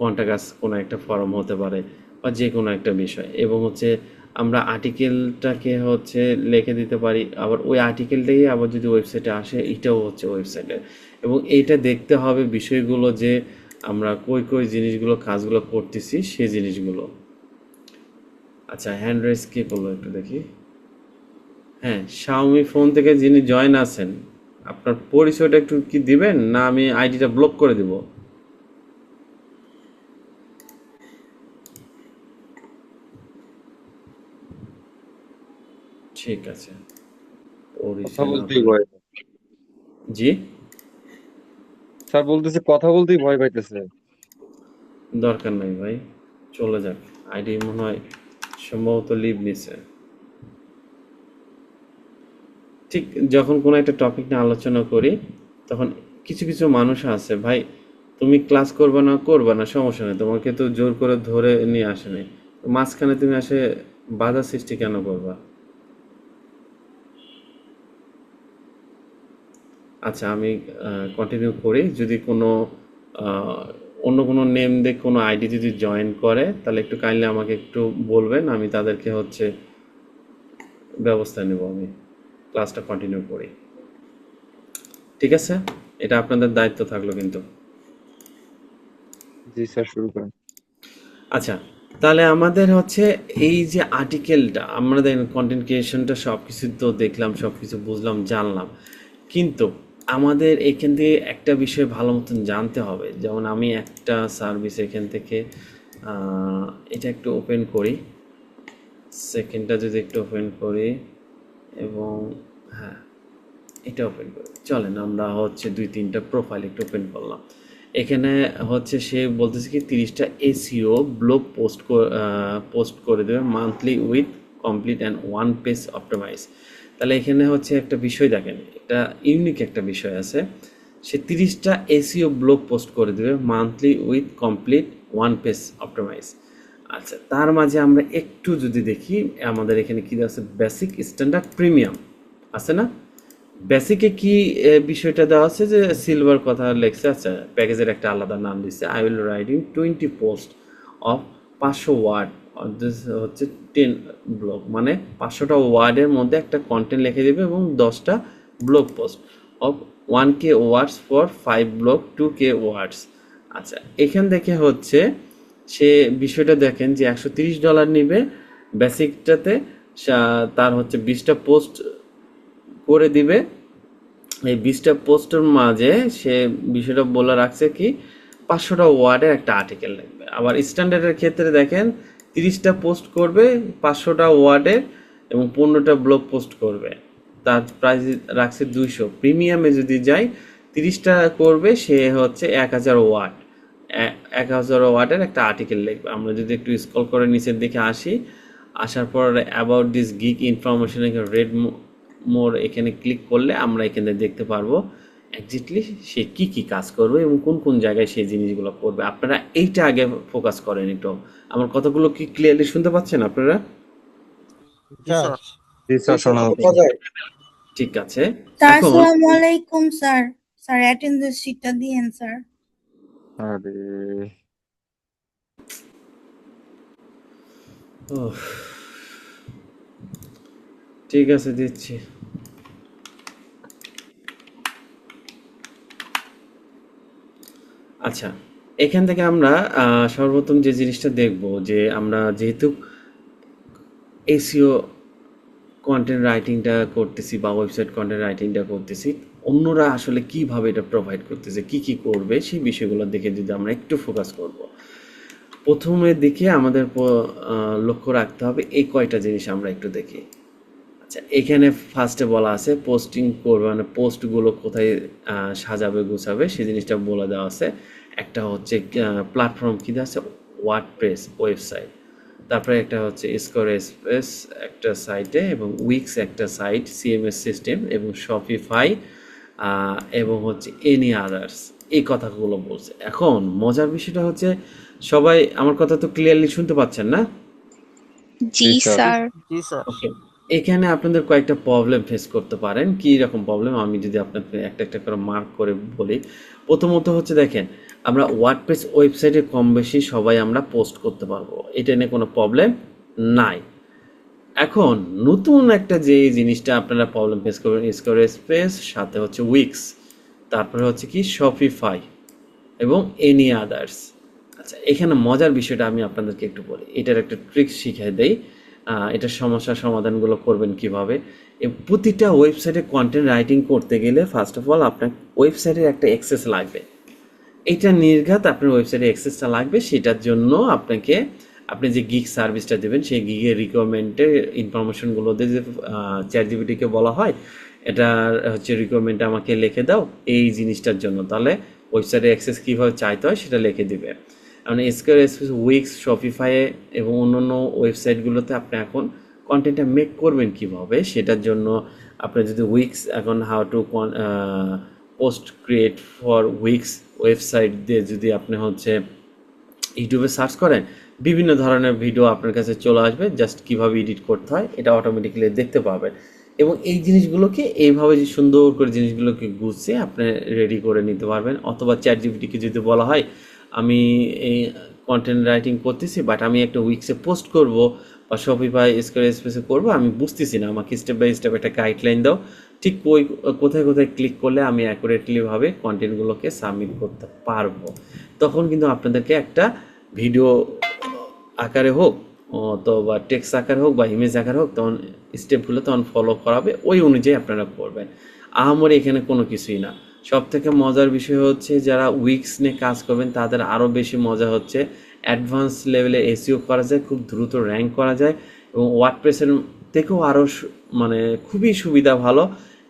কন্টাক্ট আস কোনো একটা ফর্ম হতে পারে, বা যে কোনো একটা বিষয়, এবং হচ্ছে আমরা আর্টিকেলটাকে হচ্ছে লিখে দিতে পারি। আবার ওই আর্টিকেলটাই আবার যদি ওয়েবসাইটে আসে, এটাও হচ্ছে ওয়েবসাইটে। এবং এইটা দেখতে হবে বিষয়গুলো যে আমরা কই জিনিসগুলো কাজগুলো করতেছি, সেই জিনিসগুলো। আচ্ছা, হ্যান্ড রাইজ কে করলো একটু দেখি। হ্যাঁ, শাওমি ফোন থেকে যিনি জয়েন আছেন, আপনার পরিচয়টা একটু কি দিবেন, না আমি আইডিটা ব্লক করে দিব? ঠিক আছে, কথা বলতেই ভয়। জি, স্যার বলতেছে কথা বলতেই ভয় পাইতেছে। দরকার নাই ভাই, চলে যাক। আইডি মনে হয় সম্ভবত লিভ নিছে। ঠিক যখন কোনো একটা টপিক নিয়ে আলোচনা করি, তখন কিছু মানুষ আছে, ভাই তুমি ক্লাস করবে না সমস্যা নেই, তোমাকে তো জোর করে ধরে নিয়ে আসে নাই, মাঝখানে তুমি আসে বাধা সৃষ্টি কেন করবা? আচ্ছা, আমি কন্টিনিউ করি। যদি কোনো অন্য কোনো নেম দিয়ে কোনো আইডি যদি জয়েন করে, তাহলে একটু কাইন্ডলি আমাকে একটু বলবেন, আমি তাদেরকে হচ্ছে ব্যবস্থা নেব আমি। তো ক্লাসটা কন্টিনিউ করি। ঠিক আছে, এটা আপনাদের দায়িত্ব থাকলো কিন্তু। জি স্যার, শুরু করেন। আচ্ছা, তাহলে আমাদের হচ্ছে এই যে আর্টিকেলটা, আমরা দেখেন কন্টেন্ট ক্রিয়েশনটা সব কিছু তো দেখলাম, সব কিছু বুঝলাম, জানলাম, কিন্তু আমাদের এখান থেকে একটা বিষয় ভালো মতন জানতে হবে। যেমন আমি একটা সার্ভিস এখান থেকে এটা একটু ওপেন করি, সেকেন্ডটা যদি একটু ওপেন করি, এবং হ্যাঁ এটা ওপেন করি। চলেন আমরা হচ্ছে 2-3টা প্রোফাইল একটু ওপেন করলাম। এখানে হচ্ছে সে বলতেছে কি 30টা এসইও ব্লগ পোস্ট করে দেবে monthly with complete and 1 page optimize. তাহলে এখানে হচ্ছে একটা বিষয় দেখেন, একটা ইউনিক একটা বিষয় আছে। সে 30টা এসইও ব্লগ পোস্ট করে দেবে monthly with complete 1 page optimize. আচ্ছা, তার মাঝে আমরা একটু যদি দেখি আমাদের এখানে কি আছে, বেসিক, স্ট্যান্ডার্ড, প্রিমিয়াম আছে না? বেসিকে কি বিষয়টা দেওয়া আছে যে সিলভার কথা লেখছে। আচ্ছা, প্যাকেজের একটা আলাদা নাম দিচ্ছে, I will writing 20 post of 500 word, হচ্ছে 10 ব্লগ, মানে 500টা ওয়ার্ডের মধ্যে একটা কন্টেন্ট লিখে দেবে এবং 10টা blog post of 1K words for 5 blog 2K ওয়ার্ডস। আচ্ছা, এখান থেকে হচ্ছে সে বিষয়টা দেখেন যে $130 নিবে বেসিকটাতে, তার হচ্ছে 20টা পোস্ট করে দিবে। এই 20টা পোস্টের মাঝে সে বিষয়টা বলে রাখছে কি 500টা ওয়ার্ডের একটা আর্টিকেল লিখবে। আবার স্ট্যান্ডার্ডের ক্ষেত্রে দেখেন 30টা পোস্ট করবে 500টা ওয়ার্ডের এবং 15টা ব্লগ পোস্ট করবে, তার প্রাইস রাখছে 200। প্রিমিয়ামে যদি যাই 30টা করবে, সে হচ্ছে 1000 ওয়ার্ড, 1000 ওয়ার্ডের একটা আর্টিকেল লিখবে। আমরা যদি একটু স্ক্রল করে নিচের দিকে আসি, আসার পর about this gig information read more এখানে ক্লিক করলে আমরা এখানে দেখতে পারবো এক্স্যাক্টলি সে কি কি কাজ করবে এবং কোন কোন জায়গায় সেই জিনিসগুলো করবে। আপনারা এইটা আগে ফোকাস করেন একটু। আমার কথাগুলো কি ক্লিয়ারলি শুনতে পাচ্ছেন আপনারা? জি স্যার। জি স্যার, শোনা ঠিক আছে। স্যার এখন আসসালামু আলাইকুম স্যার। স্যার অ্যাটেন্ডেন্স শিটটা দিয়েন স্যার। আরে ওহ, ঠিক আছে, দিচ্ছি। আচ্ছা, এখান থেকে আমরা সর্বপ্রথম যে জিনিসটা দেখব যে আমরা যেহেতু এসইও কন্টেন্ট রাইটিংটা করতেছি বা ওয়েবসাইট কন্টেন্ট রাইটিংটা করতেছি, অন্যরা আসলে কিভাবে এটা প্রোভাইড করতেছে, কি কি করবে, সেই বিষয়গুলো দেখে যদি আমরা একটু ফোকাস করব। প্রথমের দিকে আমাদের লক্ষ্য রাখতে হবে এই কয়টা জিনিস আমরা একটু দেখি। আচ্ছা, এখানে ফার্স্টে বলা আছে পোস্টিং করবে, মানে পোস্টগুলো কোথায় সাজাবে গুছাবে সেই জিনিসটা বলে দেওয়া আছে। একটা হচ্ছে প্ল্যাটফর্ম কী দেওয়া আছে, ওয়ার্ডপ্রেস ওয়েবসাইট, তারপরে একটা হচ্ছে স্কোয়ারস্পেস একটা সাইটে, এবং উইক্স একটা সাইট সিএমএস সিস্টেম, এবং শপিফাই, এবং হচ্ছে এনি আদার্স। এই কথাগুলো বলছে। এখন মজার বিষয়টা হচ্ছে সবাই আমার কথা তো ক্লিয়ারলি শুনতে পাচ্ছেন না? জি স্যার। জি স্যার। ওকে, এখানে আপনাদের কয়েকটা প্রবলেম ফেস করতে পারেন। কি রকম প্রবলেম আমি যদি আপনাদের একটা একটা করে মার্ক করে বলি। প্রথমত হচ্ছে দেখেন, আমরা ওয়ার্ডপ্রেস ওয়েবসাইটে কম বেশি সবাই আমরা পোস্ট করতে পারবো, এটা নিয়ে কোনো প্রবলেম নাই। এখন নতুন একটা যে জিনিসটা আপনারা প্রবলেম ফেস করবেন, স্কোয়ারস্পেস, সাথে হচ্ছে উইক্স, তারপরে হচ্ছে কি শপিফাই এবং এনি আদার্স। আচ্ছা, এখানে মজার বিষয়টা আমি আপনাদেরকে একটু বলি, এটার একটা ট্রিক্স শিখিয়ে দেই। এটার সমস্যার সমাধানগুলো করবেন কিভাবে। প্রতিটা ওয়েবসাইটে কন্টেন্ট রাইটিং করতে গেলে ফার্স্ট অফ অল আপনার ওয়েবসাইটের একটা অ্যাক্সেস লাগবে। এটা নির্ঘাত আপনার ওয়েবসাইটে অ্যাক্সেসটা লাগবে। সেটার জন্য আপনাকে আপনি যে গিগ সার্ভিসটা দেবেন সেই গিগের রিকোয়ারমেন্টের ইনফরমেশনগুলো দিয়ে যে চ্যাটজিপিটিকে বলা হয় এটার হচ্ছে রিকোয়ারমেন্ট আমাকে লিখে দাও এই জিনিসটার জন্য, তাহলে ওয়েবসাইটে অ্যাক্সেস কীভাবে চাইতে হয় সেটা লিখে দিবে। মানে স্কোয়ারস্পেস, উইক্স, শপিফাইয়ে এবং অন্যান্য ওয়েবসাইটগুলোতে আপনি এখন কন্টেন্টটা মেক করবেন কিভাবে, সেটার জন্য আপনি যদি উইক্স এখন how to post create for weeks website দিয়ে যদি আপনি হচ্ছে ইউটিউবে সার্চ করেন, বিভিন্ন ধরনের ভিডিও আপনার কাছে চলে আসবে। জাস্ট কীভাবে এডিট করতে হয় এটা অটোমেটিক্যালি দেখতে পাবেন, এবং এই জিনিসগুলোকে এইভাবে যে সুন্দর করে জিনিসগুলোকে গুছিয়ে আপনি রেডি করে নিতে পারবেন। অথবা চ্যাটজিপিটিকে যদি বলা হয় আমি এই কন্টেন্ট রাইটিং করতেছি বাট আমি একটা উইক্সে পোস্ট করব, বা শপিফাই স্কোয়ার স্পেসে করবো, আমি বুঝতেছি না, আমাকে স্টেপ বাই স্টেপ একটা গাইডলাইন দাও, ঠিক ওই কোথায় কোথায় ক্লিক করলে আমি অ্যাকুরেটলিভাবে কন্টেন্টগুলোকে সাবমিট করতে পারবো। তখন কিন্তু আপনাদেরকে একটা ভিডিও আকারে হোক অথবা টেক্সট আকারে হোক বা ইমেজ আকারে হোক, তখন স্টেপগুলো তখন ফলো করাবে, ওই অনুযায়ী আপনারা করবেন। আহামরি এখানে কোনো কিছুই না। সব থেকে মজার বিষয় হচ্ছে যারা উইক্স নিয়ে কাজ করবেন তাদের আরও বেশি মজা হচ্ছে অ্যাডভান্স লেভেলে এসইও করা যায়, খুব দ্রুত র্যাঙ্ক করা যায় এবং ওয়ার্ডপ্রেসের থেকেও আরও মানে খুবই সুবিধা ভালো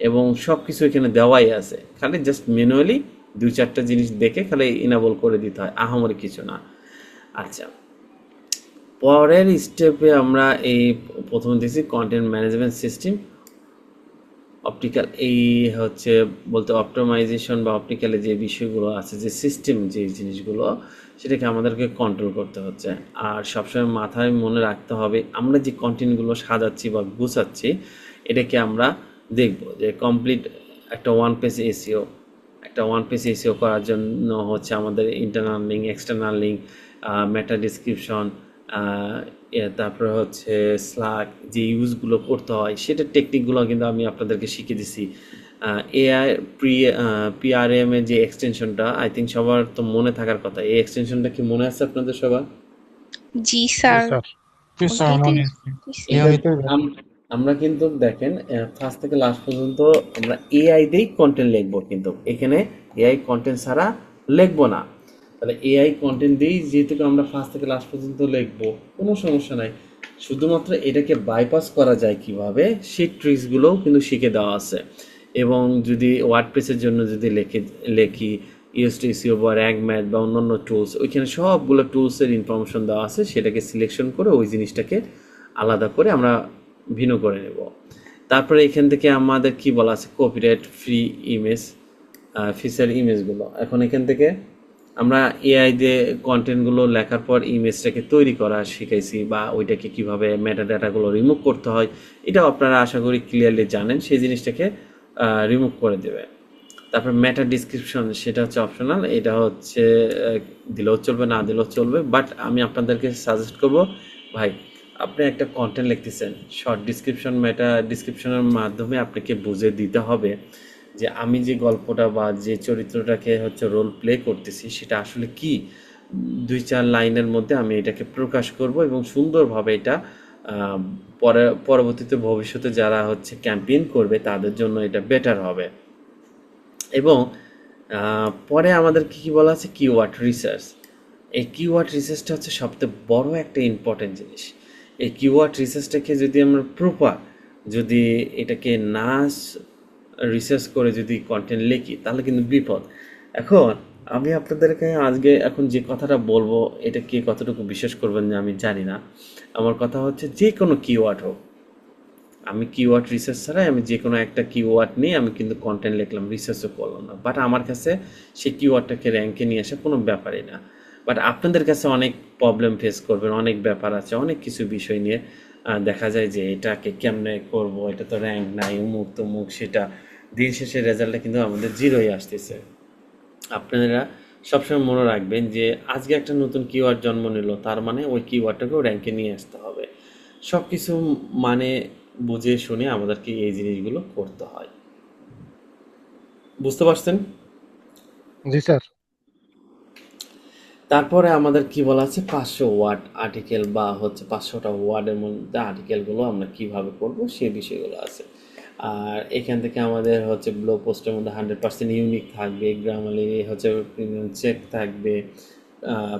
এবং সব কিছু এখানে দেওয়াই আছে, খালি জাস্ট ম্যানুয়ালি 2-4টা জিনিস দেখে খালি ইনাবল করে দিতে হয়, আহামরি কিছু না। আচ্ছা, পরের স্টেপে আমরা এই প্রথমে দেখছি কন্টেন্ট ম্যানেজমেন্ট সিস্টেম অপটিক্যাল, এই হচ্ছে বলতে অপটিমাইজেশন বা অপটিক্যালে যে বিষয়গুলো আছে, যে সিস্টেম যে জিনিসগুলো, সেটাকে আমাদেরকে কন্ট্রোল করতে হচ্ছে। আর সবসময় মাথায় মনে রাখতে হবে আমরা যে কন্টেন্টগুলো সাজাচ্ছি বা গুছাচ্ছি এটাকে আমরা দেখব যে কমপ্লিট একটা ওয়ান পেজ এসিও করার জন্য হচ্ছে আমাদের ইন্টারনাল লিঙ্ক, এক্সটার্নাল লিঙ্ক, মেটা ডিসক্রিপশন, তারপরে হচ্ছে স্লাক যে ইউজগুলো করতে হয় সেটার টেকনিকগুলো কিন্তু আমি আপনাদেরকে শিখিয়ে দিছি। এআই পিআরএম এর যে এক্সটেনশনটা আই থিঙ্ক সবার তো মনে থাকার কথা, এই এক্সটেনশনটা কি মনে আছে আপনাদের সবার? জি স্যার, ওইটাই তো দিছি। আমরা কিন্তু দেখেন ফার্স্ট থেকে লাস্ট পর্যন্ত আমরা এআই দিয়েই কন্টেন্ট লিখবো, কিন্তু এখানে এআই কন্টেন্ট ছাড়া লিখবো না। তাহলে এআই কন্টেন্ট দিয়েই যেহেতু আমরা ফার্স্ট থেকে লাস্ট পর্যন্ত লিখবো, কোনো সমস্যা নাই। শুধুমাত্র এটাকে বাইপাস করা যায় কিভাবে সেই ট্রিক্সগুলোও কিন্তু শিখে দেওয়া আছে। এবং যদি ওয়ার্ডপ্রেসের জন্য যদি লেখি ইউএসটিসিও বা র্যাঙ্ক ম্যাথ বা অন্যান্য টুলস, ওইখানে সবগুলো টুলসের ইনফরমেশন দেওয়া আছে, সেটাকে সিলেকশন করে ওই জিনিসটাকে আলাদা করে আমরা ভিন্ন করে নেব। তারপরে এখান থেকে আমাদের কি বলা আছে কপিরাইট ফ্রি ইমেজ, ফিচার ইমেজগুলো। এখন এখান থেকে আমরা এআই দিয়ে কন্টেন্টগুলো লেখার পর ইমেজটাকে তৈরি করা শিখাইছি বা ওইটাকে কিভাবে মেটা ডাটাগুলো রিমুভ করতে হয়, এটাও আপনারা আশা করি ক্লিয়ারলি জানেন, সেই জিনিসটাকে রিমুভ করে দেবে। তারপর মেটা ডিসক্রিপশন, সেটা হচ্ছে অপশনাল, এটা হচ্ছে দিলেও চলবে না দিলেও চলবে, বাট আমি আপনাদেরকে সাজেস্ট করব ভাই আপনি একটা কন্টেন্ট লিখতেছেন, শর্ট ডিসক্রিপশন মেটা ডিসক্রিপশনের মাধ্যমে আপনাকে বুঝে দিতে হবে যে আমি যে গল্পটা বা যে চরিত্রটাকে হচ্ছে রোল প্লে করতেছি সেটা আসলে কি, 2-4 লাইনের মধ্যে আমি এটাকে প্রকাশ করব এবং সুন্দরভাবে এটা পরবর্তীতে ভবিষ্যতে যারা হচ্ছে ক্যাম্পেইন করবে তাদের জন্য এটা বেটার হবে। এবং পরে আমাদের কি বলা আছে কিওয়ার্ড রিসার্চ। এই কিওয়ার্ড রিসার্চটা হচ্ছে সবথেকে বড় একটা ইম্পর্টেন্ট জিনিস। এই কিওয়ার্ড রিসার্চটাকে যদি আমরা প্রপার যদি এটাকে না রিসার্চ করে যদি কন্টেন্ট লিখি তাহলে কিন্তু বিপদ। এখন আমি আপনাদেরকে আজকে এখন যে কথাটা বলবো এটা কে কতটুকু বিশ্বাস করবেন না আমি জানি না। আমার কথা হচ্ছে যে কোনো কিওয়ার্ড হোক, আমি কিওয়ার্ড রিসার্চ ছাড়াই আমি যে কোনো একটা কিওয়ার্ড নিয়ে আমি কিন্তু কন্টেন্ট লিখলাম, রিসার্চও করলাম না, বাট আমার কাছে সেই কিওয়ার্ডটাকে র্যাঙ্কে নিয়ে আসা কোনো ব্যাপারই না। বাট আপনাদের কাছে অনেক প্রবলেম ফেস করবেন, অনেক ব্যাপার আছে, অনেক কিছু বিষয় নিয়ে দেখা যায় যে এটাকে কেমনে করব, এটা তো র্যাঙ্ক নাই, উমুক তমুক, সেটা দিন শেষে রেজাল্টটা কিন্তু আমাদের জিরোই আসতেছে। আপনারা সবসময় মনে রাখবেন যে আজকে একটা নতুন কিওয়ার্ড জন্ম নিল, তার মানে ওই কিওয়ার্ডটাকেও র্যাঙ্কে নিয়ে আসতে হবে। সব কিছু মানে বুঝে শুনে আমাদেরকে এই জিনিসগুলো করতে হয়। বুঝতে পারছেন? জি স্যার। তারপরে আমাদের কি বলা আছে 500 ওয়ার্ড আর্টিকেল বা হচ্ছে 500টা ওয়ার্ডের মধ্যে আর্টিকেলগুলো আমরা কিভাবে করব সেই বিষয়গুলো আছে। আর এখান থেকে আমাদের হচ্ছে ব্লগ পোস্টের মধ্যে 100% ইউনিক থাকবে, গ্রামারলি হচ্ছে প্রিমিয়াম চেক থাকবে,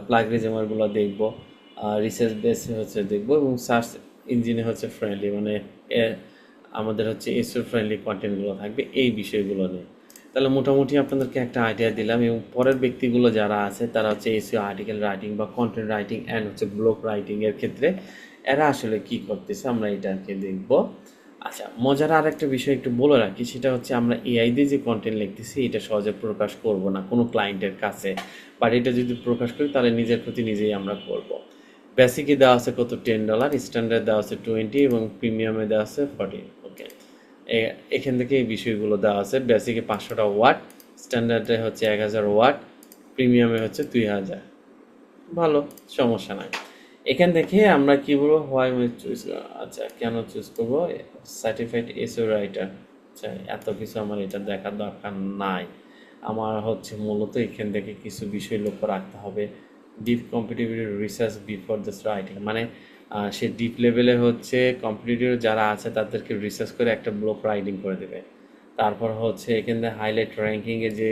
প্লাগরিজমগুলো দেখব, রিসার্চ বেস হচ্ছে দেখব এবং সার্চ ইঞ্জিনে হচ্ছে ফ্রেন্ডলি মানে আমাদের হচ্ছে এসইও ফ্রেন্ডলি কন্টেন্টগুলো থাকবে এই বিষয়গুলো নিয়ে। তাহলে মোটামুটি আপনাদেরকে একটা আইডিয়া দিলাম এবং পরের ব্যক্তিগুলো যারা আছে তারা হচ্ছে এসইও আর্টিকেল রাইটিং বা কন্টেন্ট রাইটিং অ্যান্ড হচ্ছে ব্লগ রাইটিংয়ের ক্ষেত্রে এরা আসলে কি করতেছে আমরা এটাকে দেখব। আচ্ছা, মজার আর একটা বিষয় একটু বলে রাখি, সেটা হচ্ছে আমরা এআই দিয়ে যে কন্টেন্ট লিখতেছি এটা সহজে প্রকাশ করব না কোনো ক্লায়েন্টের কাছে, বাট এটা যদি প্রকাশ করি তাহলে নিজের প্রতি নিজেই আমরা করব। বেসিকে দেওয়া আছে কত $10, স্ট্যান্ডার্ড দেওয়া আছে 20 এবং প্রিমিয়ামে দেওয়া আছে 40। ওকে, এখান থেকে এই বিষয়গুলো দেওয়া আছে। বেসিকে 500টা ওয়াট, স্ট্যান্ডার্ডে হচ্ছে 1000 ওয়াট, প্রিমিয়ামে হচ্ছে 2000। ভালো, সমস্যা নাই। এখান থেকে আমরা কি বলবো হোয়াই আমি চুজ, আচ্ছা কেন চুজ করবো সার্টিফাইড এসইও রাইটার। আচ্ছা এত কিছু আমার এটা দেখার দরকার নাই। আমার হচ্ছে মূলত এখান থেকে কিছু বিষয় লক্ষ্য রাখতে হবে। Deep competitive research before this writing, মানে সে ডিপ লেভেলে হচ্ছে কম্পিটিটিভ যারা আছে তাদেরকে রিসার্চ করে একটা ব্লগ রাইটিং করে দেবে। তারপর হচ্ছে এখান থেকে হাইলাইট র্যাঙ্কিংয়ে যে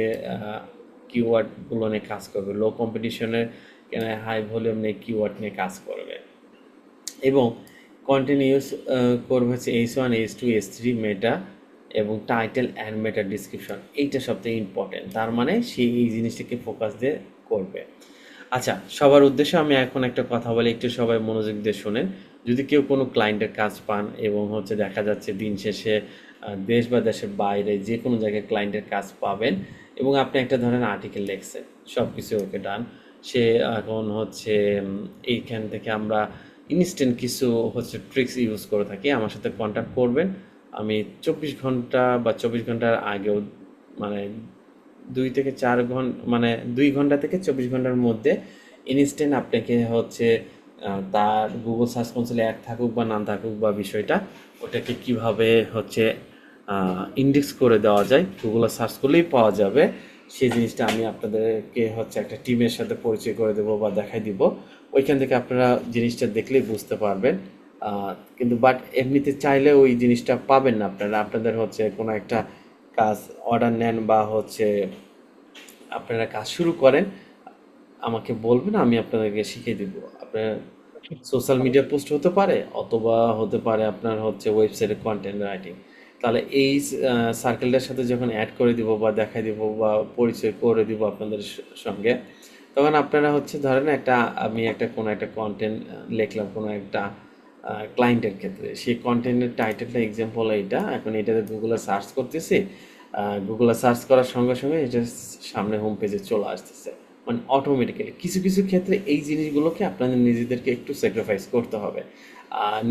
কিওয়ার্ডগুলো নিয়ে কাজ করবে, লো কম্পিটিশনের হাই ভলিউম নিয়ে কিওয়ার্ড নিয়ে কাজ করবে, এবং কন্টিনিউস করবে হচ্ছে H1 H2 H3 মেটা এবং টাইটেল অ্যান্ড মেটা ডিসক্রিপশন। এইটা সবথেকে ইম্পর্টেন্ট, তার মানে সে এই জিনিসটাকে ফোকাস দিয়ে করবে। আচ্ছা সবার উদ্দেশ্যে আমি এখন একটা কথা বলি, একটু সবাই মনোযোগ দিয়ে শোনেন। যদি কেউ কোনো ক্লায়েন্টের কাজ পান এবং হচ্ছে দেখা যাচ্ছে দিন শেষে দেশ বা দেশের বাইরে যে কোনো জায়গায় ক্লায়েন্টের কাজ পাবেন এবং আপনি একটা ধরেন আর্টিকেল লিখছেন, সব কিছু ওকে ডান, সে এখন হচ্ছে এইখান থেকে আমরা ইনস্ট্যান্ট কিছু হচ্ছে ট্রিক্স ইউজ করে থাকি। আমার সাথে কন্ট্যাক্ট করবেন, আমি 24 ঘন্টা বা 24 ঘন্টার আগেও, মানে 2 থেকে 4 ঘন্টা, মানে 2 ঘন্টা থেকে 24 ঘন্টার মধ্যে ইনস্ট্যান্ট আপনাকে হচ্ছে তার গুগল সার্চ কনসোলে অ্যাড থাকুক বা না থাকুক বা বিষয়টা ওটাকে কিভাবে হচ্ছে ইন্ডেক্স করে দেওয়া যায়, গুগলে সার্চ করলেই পাওয়া যাবে। সেই জিনিসটা আমি আপনাদেরকে হচ্ছে একটা টিমের সাথে পরিচয় করে দেবো বা দেখাই দিব। ওইখান থেকে আপনারা জিনিসটা দেখলেই বুঝতে পারবেন। কিন্তু বাট এমনিতে চাইলে ওই জিনিসটা পাবেন না আপনারা। আপনাদের হচ্ছে কোনো একটা কাজ অর্ডার নেন বা হচ্ছে আপনারা কাজ শুরু করেন, আমাকে বলবেন, আমি আপনাদেরকে শিখিয়ে দিব। আপনার সোশ্যাল মিডিয়া পোস্ট হতে পারে অথবা হতে পারে আপনার হচ্ছে ওয়েবসাইটে কন্টেন্ট রাইটিং। তাহলে এই সার্কেলটার সাথে যখন অ্যাড করে দিব বা দেখাই দিব বা পরিচয় করে দিব আপনাদের সঙ্গে, তখন আপনারা হচ্ছে ধরেন আমি কোনো একটা কন্টেন্ট লিখলাম কোনো একটা ক্লায়েন্টের ক্ষেত্রে, সেই কন্টেন্টের টাইটেলটা এক্সাম্পল এইটা, এখন এটাতে গুগলে সার্চ করতেছি, গুগলে সার্চ করার সঙ্গে সঙ্গে এটা সামনে হোম পেজে চলে আসতেছে, মানে অটোমেটিক্যালি। কিছু কিছু ক্ষেত্রে এই জিনিসগুলোকে আপনাদের নিজেদেরকে একটু স্যাক্রিফাইস করতে হবে।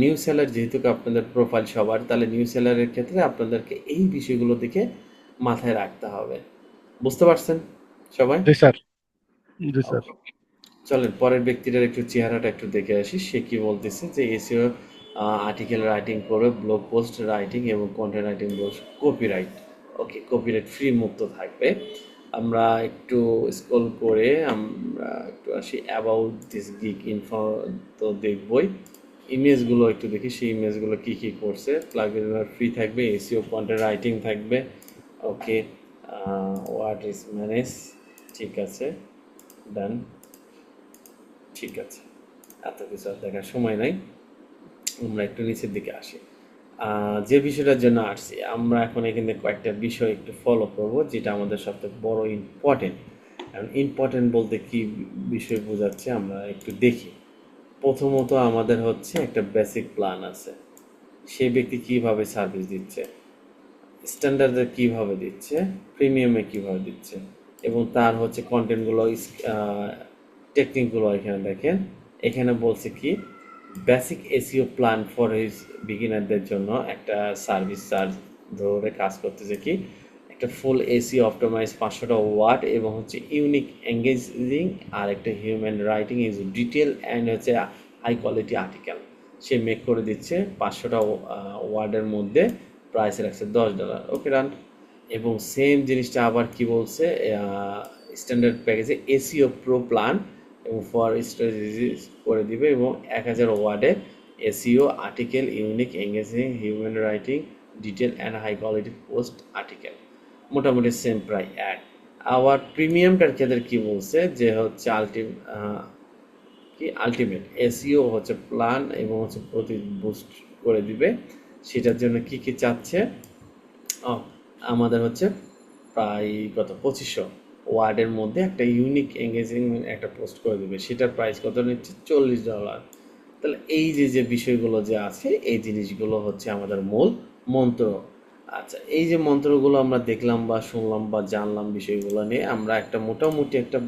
নিউ সেলার যেহেতু আপনাদের প্রোফাইল সবার, তাহলে নিউ সেলারের ক্ষেত্রে আপনাদেরকে এই বিষয়গুলো দিকে মাথায় রাখতে হবে। বুঝতে পারছেন সবাই? জি স্যার, জি স্যার। চলেন পরের ব্যক্তিটার একটু চেহারাটা একটু দেখে আসি, সে কি বলতেছে যে এসইও আর্টিকেল রাইটিং করে, ব্লগ পোস্ট রাইটিং এবং কন্টেন্ট রাইটিং কপিরাইট। ওকে, কপিরাইট ফ্রি মুক্ত থাকবে। আমরা একটু স্ক্রল করে আমরা একটু আসি অ্যাবাউট দিস গিগ ইনফো, তো দেখবই। ইমেজগুলো একটু দেখি, সেই ইমেজগুলো কী কী করছে। প্লাগইন ফ্রি থাকবে, এসইও কন্টেন্ট রাইটিং থাকবে। ওকে, হোয়াট ইজ ম্যানেজ, ঠিক আছে, ডান, ঠিক আছে। এত কিছু আর দেখার সময় নাই, আমরা একটু নিচের দিকে আসি। যে বিষয়টার জন্য আসছি আমরা এখন এখানে কয়েকটা বিষয় একটু ফলো করব, যেটা আমাদের সবথেকে বড় ইম্পর্টেন্ট। কারণ ইম্পর্টেন্ট বলতে কি বিষয় বোঝাচ্ছে আমরা একটু দেখি। প্রথমত আমাদের হচ্ছে একটা বেসিক প্ল্যান আছে, সেই ব্যক্তি কিভাবে সার্ভিস দিচ্ছে, স্ট্যান্ডার্ডে কিভাবে দিচ্ছে, প্রিমিয়ামে কিভাবে দিচ্ছে, এবং তার হচ্ছে কন্টেন্টগুলো, টেকনিকগুলো এখানে দেখেন। এখানে বলছে কি basic SEO plan for his বিগিনারদের জন্য একটা সার্ভিস চার্জ ধরে কাজ করতেছে কি একটা ফুল এসিও অপটিমাইজ 500টা ওয়ার্ড এবং হচ্ছে ইউনিক এঙ্গেজিং আর একটা human writing is detail and হচ্ছে হাই কোয়ালিটি আর্টিকেল সে মেক করে দিচ্ছে 500টা ওয়ার্ডের মধ্যে, প্রাইস রাখছে $10। ওকে রান। এবং সেম জিনিসটা আবার কি বলছে স্ট্যান্ডার্ড প্যাকেজে এসইও প্রো প্ল্যান এবং ফর স্ট্র্যাটেজি করে দিবে এবং 1000 ওয়ার্ডে SEO article unique engaging human writing detail and high quality post article, মোটামুটি সেম প্রায় এক। আবার প্রিমিয়ামটার ক্ষেত্রে কি বলছে যে হচ্ছে আলটিমেট এসইও হচ্ছে প্ল্যান এবং হচ্ছে প্রতি বুস্ট করে দিবে, সেটার জন্য কি কি চাচ্ছে আমাদের হচ্ছে প্রায় কত 2500 ওয়ার্ডের মধ্যে একটা ইউনিক এঙ্গেজিং একটা পোস্ট করে দেবে, সেটার প্রাইস কত নিচ্ছে $40। তাহলে এই যে বিষয়গুলো যে আছে এই জিনিসগুলো হচ্ছে আমাদের মূল মন্ত্র। আচ্ছা, এই যে মন্ত্রগুলো আমরা দেখলাম বা শুনলাম বা জানলাম, বিষয়গুলো নিয়ে আমরা একটা মোটামুটি একটা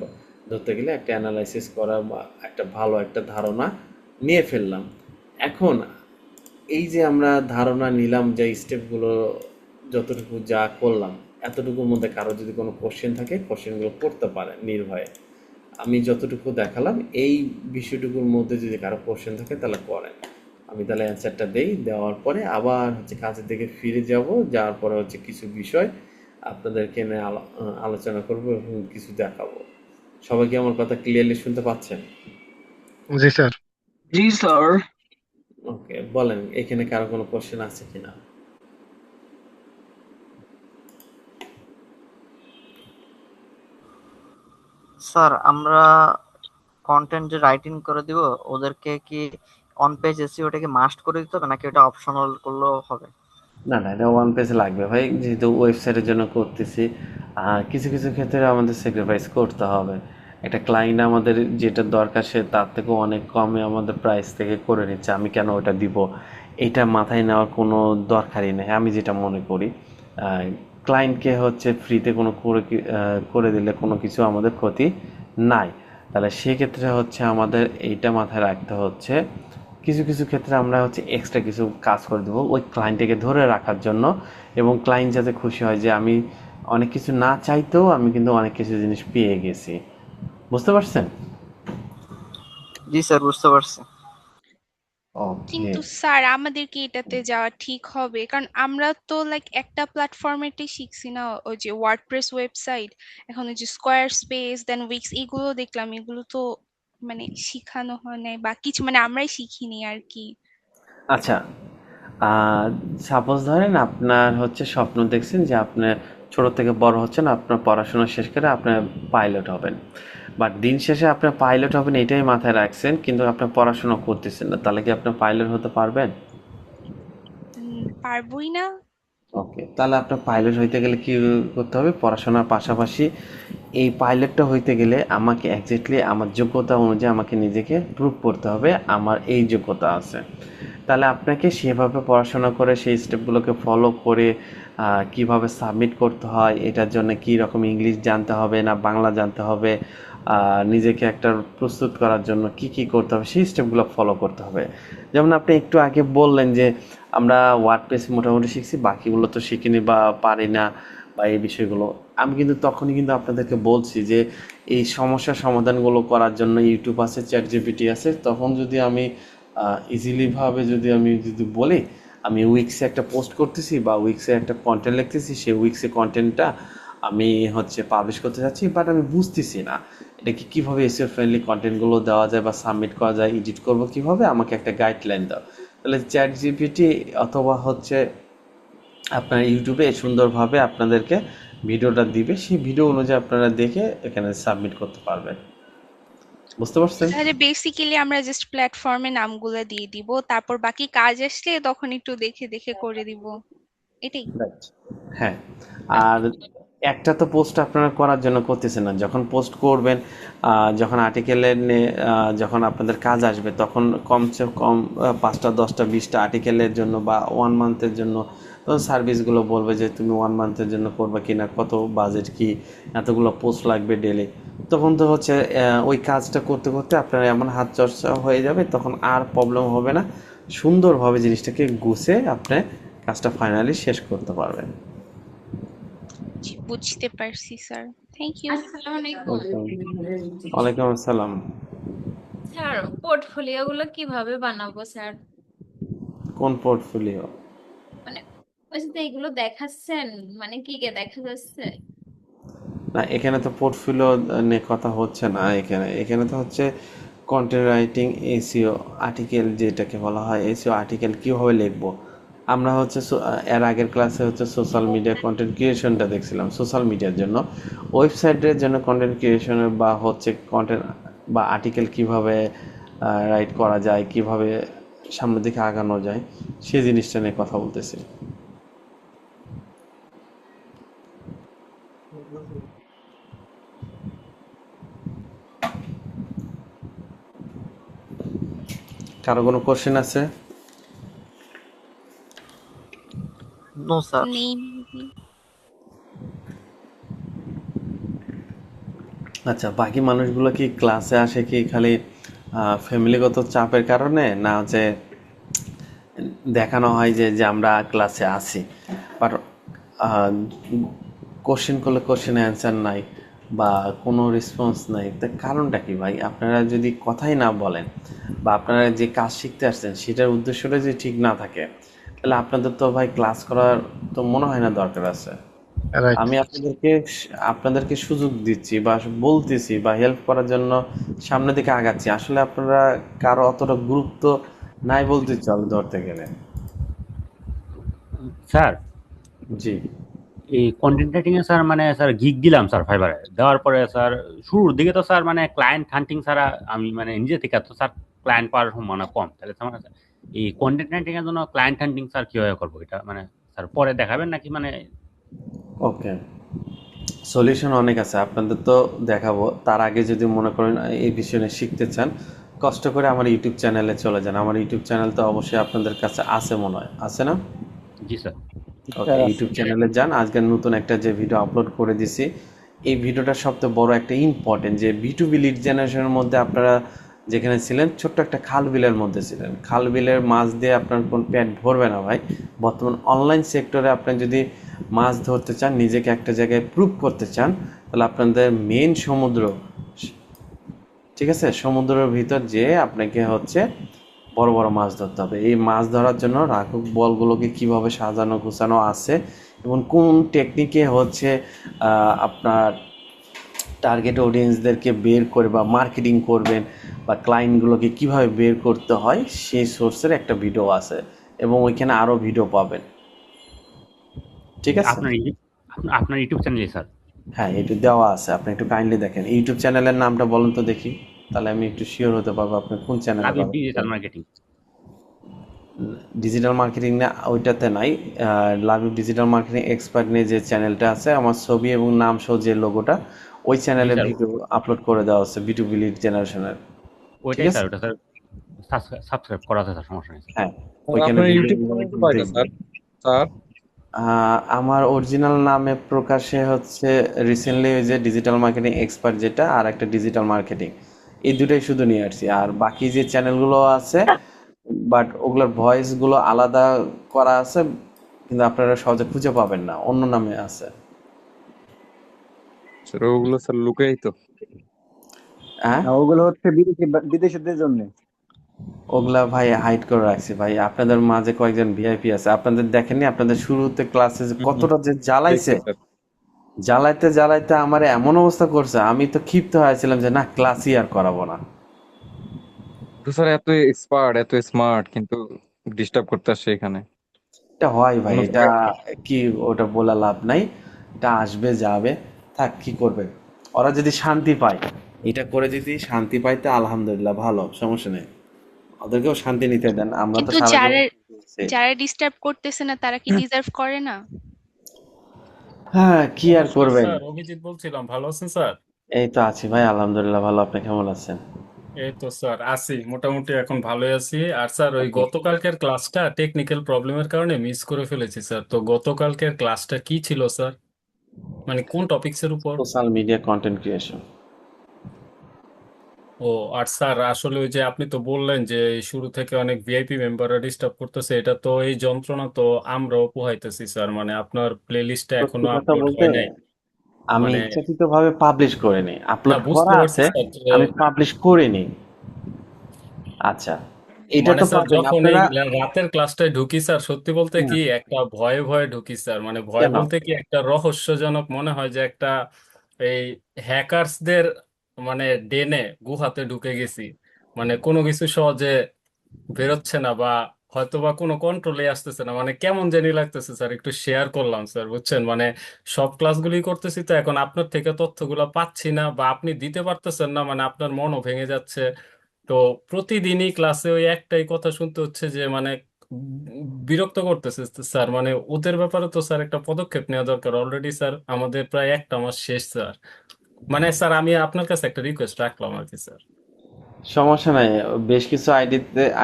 ধরতে গেলে একটা অ্যানালাইসিস করা বা একটা ভালো একটা ধারণা নিয়ে ফেললাম। এখন এই যে আমরা ধারণা নিলাম যে স্টেপগুলো যতটুকু যা করলাম, এতটুকুর মধ্যে কারো যদি কোনো কোশ্চেন থাকে কোশ্চেনগুলো করতে পারে নির্ভয়ে। আমি যতটুকু দেখালাম এই বিষয়টুকুর মধ্যে যদি কারো কোশ্চেন থাকে তাহলে করেন। আমি তাহলে অ্যান্সারটা দেই, দেওয়ার পরে আবার হচ্ছে কাজের দিকে ফিরে যাব, যাওয়ার পরে হচ্ছে কিছু বিষয় আপনাদেরকে নিয়ে আলোচনা করব এবং কিছু দেখাবো। সবাই কি আমার কথা ক্লিয়ারলি শুনতে পাচ্ছেন? জি স্যার। জি স্যার। ওকে, বলেন এখানে কারো কোনো কোশ্চেন আছে কিনা? স্যার আমরা কন্টেন্ট যে রাইটিং করে দিব ওদেরকে কি অন পেজ এসইওটা কি মাস্ট করে দিতে হবে নাকি ওটা অপশনাল করলেও হবে? না না, এটা ওয়ান পেজ লাগবে ভাই, যেহেতু ওয়েবসাইটের জন্য করতেছি। কিছু কিছু ক্ষেত্রে আমাদের স্যাক্রিফাইস করতে হবে। একটা ক্লায়েন্ট আমাদের যেটা দরকার সে তার থেকে অনেক কমে আমাদের প্রাইস থেকে করে নিচ্ছে, আমি কেন ওটা দিব, এটা মাথায় নেওয়ার কোনো দরকারই নেই আমি যেটা মনে করি। ক্লায়েন্টকে হচ্ছে ফ্রিতে কোনো করে দিলে কোনো কিছু আমাদের ক্ষতি নাই। তাহলে সেক্ষেত্রে হচ্ছে আমাদের এইটা মাথায় রাখতে হচ্ছে, কিছু কিছু ক্ষেত্রে আমরা হচ্ছে এক্সট্রা কিছু কাজ করে দেবো ওই ক্লায়েন্টকে ধরে রাখার জন্য, এবং ক্লায়েন্ট যাতে খুশি হয় যে আমি অনেক কিছু না চাইতেও আমি কিন্তু অনেক কিছু জিনিস পেয়ে গেছি। বুঝতে পারছেন? জি স্যার, বুঝতে পারছি। ওকে। কিন্তু স্যার আমাদের কি এটাতে যাওয়া ঠিক হবে? কারণ আমরা তো লাইক একটা প্ল্যাটফর্মেতেই শিখছি না, ওই যে ওয়ার্ডপ্রেস ওয়েবসাইট, এখন ওই যে স্কোয়ার স্পেস দেন উইক্স এগুলো দেখলাম, এগুলো তো মানে শিখানো হয় নাই বা কিছু, মানে আমরাই শিখিনি আর কি। আচ্ছা, সাপোজ ধরেন আপনার হচ্ছে স্বপ্ন দেখছেন যে আপনি ছোট থেকে বড় হচ্ছেন, আপনার পড়াশোনা শেষ করে আপনার পাইলট হবেন, বাট দিন শেষে আপনার পাইলট হবেন এটাই মাথায় রাখছেন, কিন্তু আপনার পড়াশোনা করতেছেন না, তাহলে কি আপনি পাইলট হতে পারবেন? পারবোই না। ওকে, তাহলে আপনার পাইলট হইতে গেলে কি করতে হবে? পড়াশোনার পাশাপাশি এই পাইলটটা হইতে গেলে আমাকে এক্স্যাক্টলি আমার যোগ্যতা অনুযায়ী আমাকে নিজেকে প্রুভ করতে হবে আমার এই যোগ্যতা আছে। তাহলে আপনাকে সেভাবে পড়াশোনা করে সেই স্টেপগুলোকে ফলো করে কিভাবে সাবমিট করতে হয়, এটার জন্য কী রকম ইংলিশ জানতে হবে না বাংলা জানতে হবে, নিজেকে একটা প্রস্তুত করার জন্য কি কি করতে হবে সেই স্টেপগুলো ফলো করতে হবে। যেমন আপনি একটু আগে বললেন যে আমরা ওয়ার্ডপ্রেস মোটামুটি শিখছি, বাকিগুলো তো শিখিনি বা পারি না বা এই বিষয়গুলো। আমি কিন্তু তখনই কিন্তু আপনাদেরকে বলছি যে এই সমস্যার সমাধানগুলো করার জন্য ইউটিউব আছে, চ্যাট জিপিটি আছে। তখন যদি আমি ইজিলিভাবে যদি বলি আমি উইক্সে একটা পোস্ট করতেছি বা উইক্সে একটা কন্টেন্ট লিখতেছি, সেই উইক্সে কন্টেন্টটা আমি হচ্ছে পাবলিশ করতে যাচ্ছি, বাট আমি বুঝতেছি না এটাকে কীভাবে এসইও ফ্রেন্ডলি কন্টেন্টগুলো দেওয়া যায় বা সাবমিট করা যায়, এডিট করবো কীভাবে, আমাকে একটা গাইডলাইন দাও। তাহলে চ্যাট জিপিটি অথবা হচ্ছে আপনার ইউটিউবে সুন্দরভাবে আপনাদেরকে ভিডিওটা দিবে, সেই ভিডিও অনুযায়ী আপনারা দেখে এখানে সাবমিট করতে পারবেন। বুঝতে পারছেন? তাহলে বেসিক্যালি আমরা জাস্ট প্ল্যাটফর্মে নামগুলো দিয়ে দিব, তারপর বাকি কাজ আসলে তখন একটু দেখে দেখে করে দিব, এটাই। রাইট। হ্যাঁ, আর একটা তো পোস্ট আপনারা করার জন্য করতেছেন না, যখন পোস্ট করবেন, যখন আর্টিকেলের যখন আপনাদের কাজ আসবে তখন কমসে কম 5টা 10টা 20টা আর্টিকেলের জন্য বা 1 মান্থের জন্য তখন সার্ভিসগুলো বলবে যে তুমি 1 মান্থের জন্য করবে কি না, কত বাজেট কি, এতগুলো পোস্ট লাগবে ডেলি। তখন তো হচ্ছে ওই কাজটা করতে করতে আপনার এমন হাত চর্চা হয়ে যাবে, তখন আর প্রবলেম হবে না, সুন্দরভাবে জিনিসটাকে গুছিয়ে আপনি কাজটা ফাইনালি শেষ করতে পারবেন। জি, বুঝতে পারছি স্যার, থ্যাংক ইউ। ওয়ালাইকুম আসসালাম। স্যার পোর্টফোলিও গুলো কিভাবে বানাবো স্যার? কোন পোর্টফোলিও? মানে ওই যে এগুলো দেখাচ্ছেন, মানে কি কে দেখা যাচ্ছে? না, এখানে তো পোর্টফোলিও নিয়ে কথা হচ্ছে না, এখানে এখানে তো হচ্ছে কন্টেন্ট রাইটিং, এসইও আর্টিকেল, যেটাকে বলা হয় এসইও আর্টিকেল কীভাবে লিখবো। আমরা হচ্ছে এর আগের ক্লাসে হচ্ছে সোশ্যাল মিডিয়া কন্টেন্ট ক্রিয়েশনটা দেখছিলাম, সোশ্যাল মিডিয়ার জন্য ওয়েবসাইটের জন্য কন্টেন্ট ক্রিয়েশনের বা হচ্ছে কন্টেন্ট বা আর্টিকেল কিভাবে রাইট করা যায়, কিভাবে সামনের দিকে আগানো যায়, সেই জিনিসটা নিয়ে কথা বলতেছি। কারো কোনো কোশ্চেন আছে? No sir. নেই। আচ্ছা, বাকি মানুষগুলো কি ক্লাসে আসে কি খালি ফ্যামিলিগত চাপের কারণে, না যে দেখানো হয় যে যে আমরা ক্লাসে আছি, বাট কোশ্চেন করলে কোশ্চেনে অ্যান্সার নাই, বা কোনো রেসপন্স নাই, তার কারণটা কি ভাই? আপনারা যদি কথাই না বলেন বা আপনারা যে কাজ শিখতে আসছেন সেটার উদ্দেশ্যটা যদি ঠিক না থাকে, তাহলে আপনাদের তো ভাই ক্লাস করার তো মনে হয় না দরকার আছে। রাইট। আমি আপনাদেরকে সুযোগ দিচ্ছি বা বলতেছি বা হেল্প করার জন্য সামনের দিকে আগাচ্ছি, আসলে আপনারা কারো অতটা গুরুত্ব নাই বলতে চলে ধরতে গেলে। স্যার জি। এই কন্টেন্ট রাইটিং এ স্যার মানে স্যার গিগ দিলাম স্যার ফাইবারে দেওয়ার পরে স্যার শুরুর দিকে তো স্যার মানে ক্লায়েন্ট হান্টিং ছাড়া আমি মানে নিজে থেকে তো স্যার ক্লায়েন্ট পাওয়ার সম্ভাবনা কম, তাহলে স্যার মানে এই কন্টেন্ট রাইটিং এর জন্য ক্লায়েন্ট হান্টিং স্যার কিভাবে করবো এটা মানে স্যার পরে দেখাবেন নাকি মানে? ওকে, সলিউশন অনেক আছে, আপনাদের তো দেখাবো। তার আগে যদি মনে করেন এই বিষয়ে শিখতে চান, কষ্ট করে আমার ইউটিউব চ্যানেলে চলে যান। আমার ইউটিউব চ্যানেল তো অবশ্যই আপনাদের কাছে আছে, মনে হয় আছে না? জি স্যার। ওকে, ইউটিউব চ্যানেলে যান। আজকে নতুন একটা যে ভিডিও আপলোড করে দিছি, এই ভিডিওটা সবচেয়ে বড় একটা ইম্পর্টেন্ট, যে বিটুবি লিড জেনারেশনের মধ্যে আপনারা যেখানে ছিলেন, ছোট্ট একটা খাল বিলের মধ্যে ছিলেন। খাল বিলের মাছ দিয়ে আপনার কোন পেট ভরবে না ভাই। বর্তমান অনলাইন সেক্টরে আপনি যদি মাছ ধরতে চান, নিজেকে একটা জায়গায় প্রুভ করতে চান, তাহলে আপনাদের মেন সমুদ্র, ঠিক আছে, সমুদ্রের ভিতর যেয়ে আপনাকে হচ্ছে বড় বড় মাছ ধরতে হবে। এই মাছ ধরার জন্য রাঘব বলগুলোকে কিভাবে সাজানো গোছানো আছে এবং কোন টেকনিকে হচ্ছে আপনার টার্গেট অডিয়েন্সদেরকে বের করে বা মার্কেটিং করবেন বা ক্লায়েন্টগুলোকে কিভাবে বের করতে হয়, সেই সোর্সের একটা ভিডিও আছে এবং ওইখানে আরও ভিডিও পাবেন, ঠিক আছে? আপনার ইউটিউব চ্যানেলে স্যার? হ্যাঁ, এটা দেওয়া আছে, আপনি একটু কাইন্ডলি দেখেন। ইউটিউব চ্যানেলের নামটা বলুন তো দেখি, তাহলে আমি একটু শিওর হতে পারবো আপনি কোন চ্যানেলে লাভিব পাবেন। Digital marketing. ডিজিটাল মার্কেটিং না, ওইটাতে নাই। লাভিব ডিজিটাল মার্কেটিং এক্সপার্ট নিয়ে যে চ্যানেলটা আছে, আমার ছবি এবং নাম সহ যে লোগোটা, ওই চ্যানেলে স্যার ভিডিও আপলোড করে দেওয়া আছে বিটুবি লিড জেনারেশনের, ঠিক ওইটাই আছে? স্যার, ওটা স্যার সাবস্ক্রাইব করা আছে স্যার, সমস্যা নেই স্যার। হ্যাঁ, স্যার ওইখানে আপনার ইউটিউব ভিডিওগুলো চ্যানেলটা কয়টা স্যার? স্যার আমার অরিজিনাল নামে প্রকাশে হচ্ছে রিসেন্টলি ওই যে ডিজিটাল মার্কেটিং এক্সপার্ট যেটা, আর একটা ডিজিটাল মার্কেটিং, এই দুটাই শুধু নিয়ে আসছি। আর বাকি যে চ্যানেলগুলো আছে, বাট ওগুলোর ভয়েসগুলো আলাদা করা আছে, কিন্তু আপনারা সহজে খুঁজে পাবেন না, অন্য নামে আছে। স্যার ওগুলো স্যার লুকাই তো। হ্যাঁ, ওগুলো হচ্ছে বিদেশিদের জন্য। ওগুলা ভাই হাইড করে রাখছি ভাই। আপনাদের মাঝে কয়েকজন ভিআইপি আছে, আপনাদের দেখেননি? আপনাদের শুরুতে ক্লাসে কতটা যে জ্বালাইছে, দেখছি স্যার। জ্বালাইতে জ্বালাইতে আমার এমন অবস্থা করছে, আমি তো ক্ষিপ্ত হয়েছিলাম যে না, ক্লাসই আর করাবো না। তো স্যার এত এক্সপার্ট এত স্মার্ট কিন্তু ডিস্টার্ব করতে আসছে এখানে। এটা হয় ভাই, কোনো এটা কি, ওটা বলা লাভ নাই, এটা আসবে যাবে, থাক, কি করবে। ওরা যদি শান্তি পায়, এটা করে যদি শান্তি পায় তো আলহামদুলিল্লাহ, ভালো, সমস্যা নেই। ওদেরকেও শান্তি নিতে দেন, আমরা তো কিন্তু সারা যারা জীবন। যারা ডিস্টার্ব করতেছে না তারা কি ডিজার্ভ করে না? হ্যাঁ, কি আর নমস্কার করবেন। স্যার, অভিজিৎ বলছিলাম। ভালো আছেন স্যার? এই তো আছি ভাই, আলহামদুলিল্লাহ ভালো। আপনি কেমন আছেন? এই তো স্যার আছি, মোটামুটি এখন ভালোই আছি। আর স্যার ওই গতকালকের ক্লাসটা টেকনিক্যাল প্রবলেমের কারণে মিস করে ফেলেছি স্যার। তো গতকালকের ক্লাসটা কি ছিল স্যার, মানে কোন টপিকসের উপর? Social media content creation. ও, আর স্যার আসলে ওই যে আপনি তো বললেন যে শুরু থেকে অনেক ভিআইপি মেম্বাররা ডিস্টার্ব করতেছে, এটা তো এই যন্ত্রণা তো আমরাও পোহাইতেছি স্যার। মানে আপনার প্লে লিস্টটা সত্যি এখনো কথা আপলোড বলতে হয় নাই। আমি মানে ইচ্ছাকৃতভাবে পাবলিশ করিনি, না, আপলোড বুঝতে করা পারছি আছে, স্যার যে আমি পাবলিশ করিনি। আচ্ছা, এটা মানে তো স্যার পাবেন যখন এই আপনারা। রাতের ক্লাসটায় ঢুকি স্যার, সত্যি বলতে হুম, কি একটা ভয়ে ভয়ে ঢুকি স্যার। মানে ভয় কেন? বলতে কি একটা রহস্যজনক মনে হয় যে একটা এই হ্যাকারসদের মানে ডেনে গুহাতে ঢুকে গেছি। মানে কোনো কিছু সহজে বেরোচ্ছে না বা হয়তো বা কোনো কন্ট্রোলে আসতেছে না, মানে কেমন জানি লাগতেছে স্যার। একটু শেয়ার করলাম স্যার, বুঝছেন? মানে সব ক্লাসগুলি করতেছি তো এখন আপনার থেকে তথ্যগুলো পাচ্ছি না বা আপনি দিতে পারতেছেন না, মানে আপনার মনও ভেঙে যাচ্ছে। তো প্রতিদিনই ক্লাসে ওই একটাই কথা শুনতে হচ্ছে যে মানে বিরক্ত করতেছে স্যার। মানে ওদের ব্যাপারে তো স্যার একটা পদক্ষেপ নেওয়া দরকার। অলরেডি স্যার আমাদের প্রায় একটা মাস শেষ স্যার। মানে স্যার আমি আপনার কাছে একটা রিকোয়েস্ট রাখলাম আর কি স্যার। সমস্যা নাই, বেশ কিছু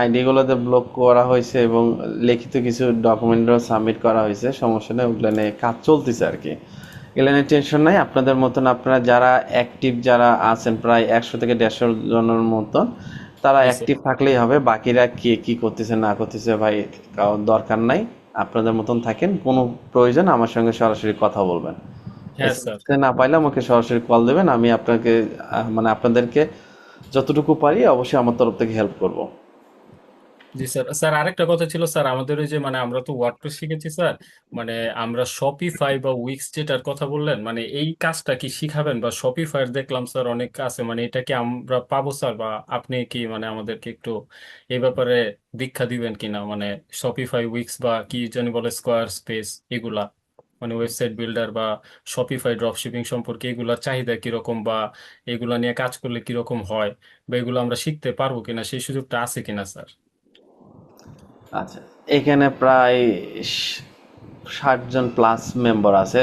আইডিগুলোতে ব্লক করা হয়েছে এবং লিখিত কিছু ডকুমেন্টও সাবমিট করা হয়েছে, সমস্যা নেই, ওগুলো নিয়ে কাজ চলতেছে আর কি। এগুলো নিয়ে টেনশন নাই। আপনাদের মতন আপনারা যারা অ্যাক্টিভ যারা আছেন, প্রায় 100 থেকে 150 জনের মতন, তারা জি স্যার। অ্যাক্টিভ থাকলেই হবে। বাকিরা কে কি করতেছে না করতেছে ভাই কারোর দরকার নাই। আপনাদের মতন থাকেন, কোনো প্রয়োজন আমার সঙ্গে সরাসরি কথা বলবেন, হ্যাঁ স্যার। এসএমএস না পাইলে আমাকে সরাসরি কল দেবেন, আমি আপনাকে মানে আপনাদেরকে যতটুকু পারি অবশ্যই আমার তরফ থেকে হেল্প করব। জি স্যার। স্যার আরেকটা কথা ছিল স্যার, আমাদের ওই যে মানে আমরা তো ওয়ার্ডপ্রেস শিখেছি স্যার, মানে আমরা শপিফাই বা উইক্স যেটার কথা বললেন, মানে এই কাজটা কি শিখাবেন? বা শপিফাই দেখলাম স্যার অনেক আছে, মানে এটা কি আমরা পাবো স্যার? বা আপনি কি মানে আমাদেরকে একটু এই ব্যাপারে দীক্ষা দিবেন কিনা, মানে শপিফাই উইক্স বা কি জানি বলে স্কোয়ার স্পেস এগুলা, মানে ওয়েবসাইট বিল্ডার বা শপিফাই ড্রপশিপিং সম্পর্কে এগুলার চাহিদা কিরকম, বা এগুলা নিয়ে কাজ করলে কিরকম হয়, বা এগুলো আমরা শিখতে পারবো কিনা, সেই সুযোগটা আছে কিনা স্যার? আচ্ছা, এখানে প্রায় 60 জন প্লাস মেম্বার আছে।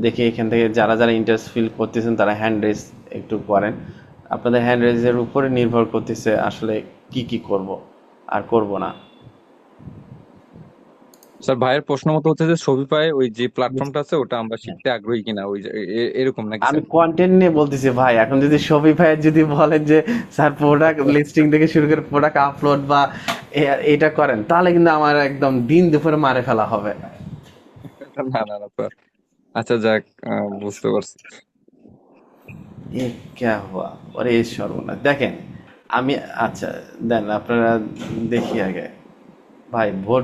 দেখি এখান থেকে যারা যারা ইন্টারেস্ট ফিল করতেছেন তারা হ্যান্ড রেজ একটু করেন। আপনাদের হ্যান্ড রেজের উপরে নির্ভর করতেছে আসলে কি কি করব আর করব না। স্যার ভাইয়ের প্রশ্ন মতো হচ্ছে যে শপিফাই ওই যে প্ল্যাটফর্মটা আছে ওটা আমরা শিখতে আগ্রহী কিনা, ওই এরকম নাকি আমি স্যার? কন্টেন্ট নিয়ে বলতেছি ভাই। এখন যদি শপিফাই যদি বলেন যে স্যার প্রোডাক্ট লিস্টিং থেকে শুরু করে প্রোডাক্ট আপলোড বা এটা করেন, তাহলে কিন্তু আমার একদম দিন দুপুরে মারে ফেলা হবে। না না না স্যার। আচ্ছা যাক, বুঝতে পারছি। এ ক্যা হুয়া, ওরে এই সর্বনাশ। দেখেন আমি, আচ্ছা দেন আপনারা দেখি আগে। ভাই ভোট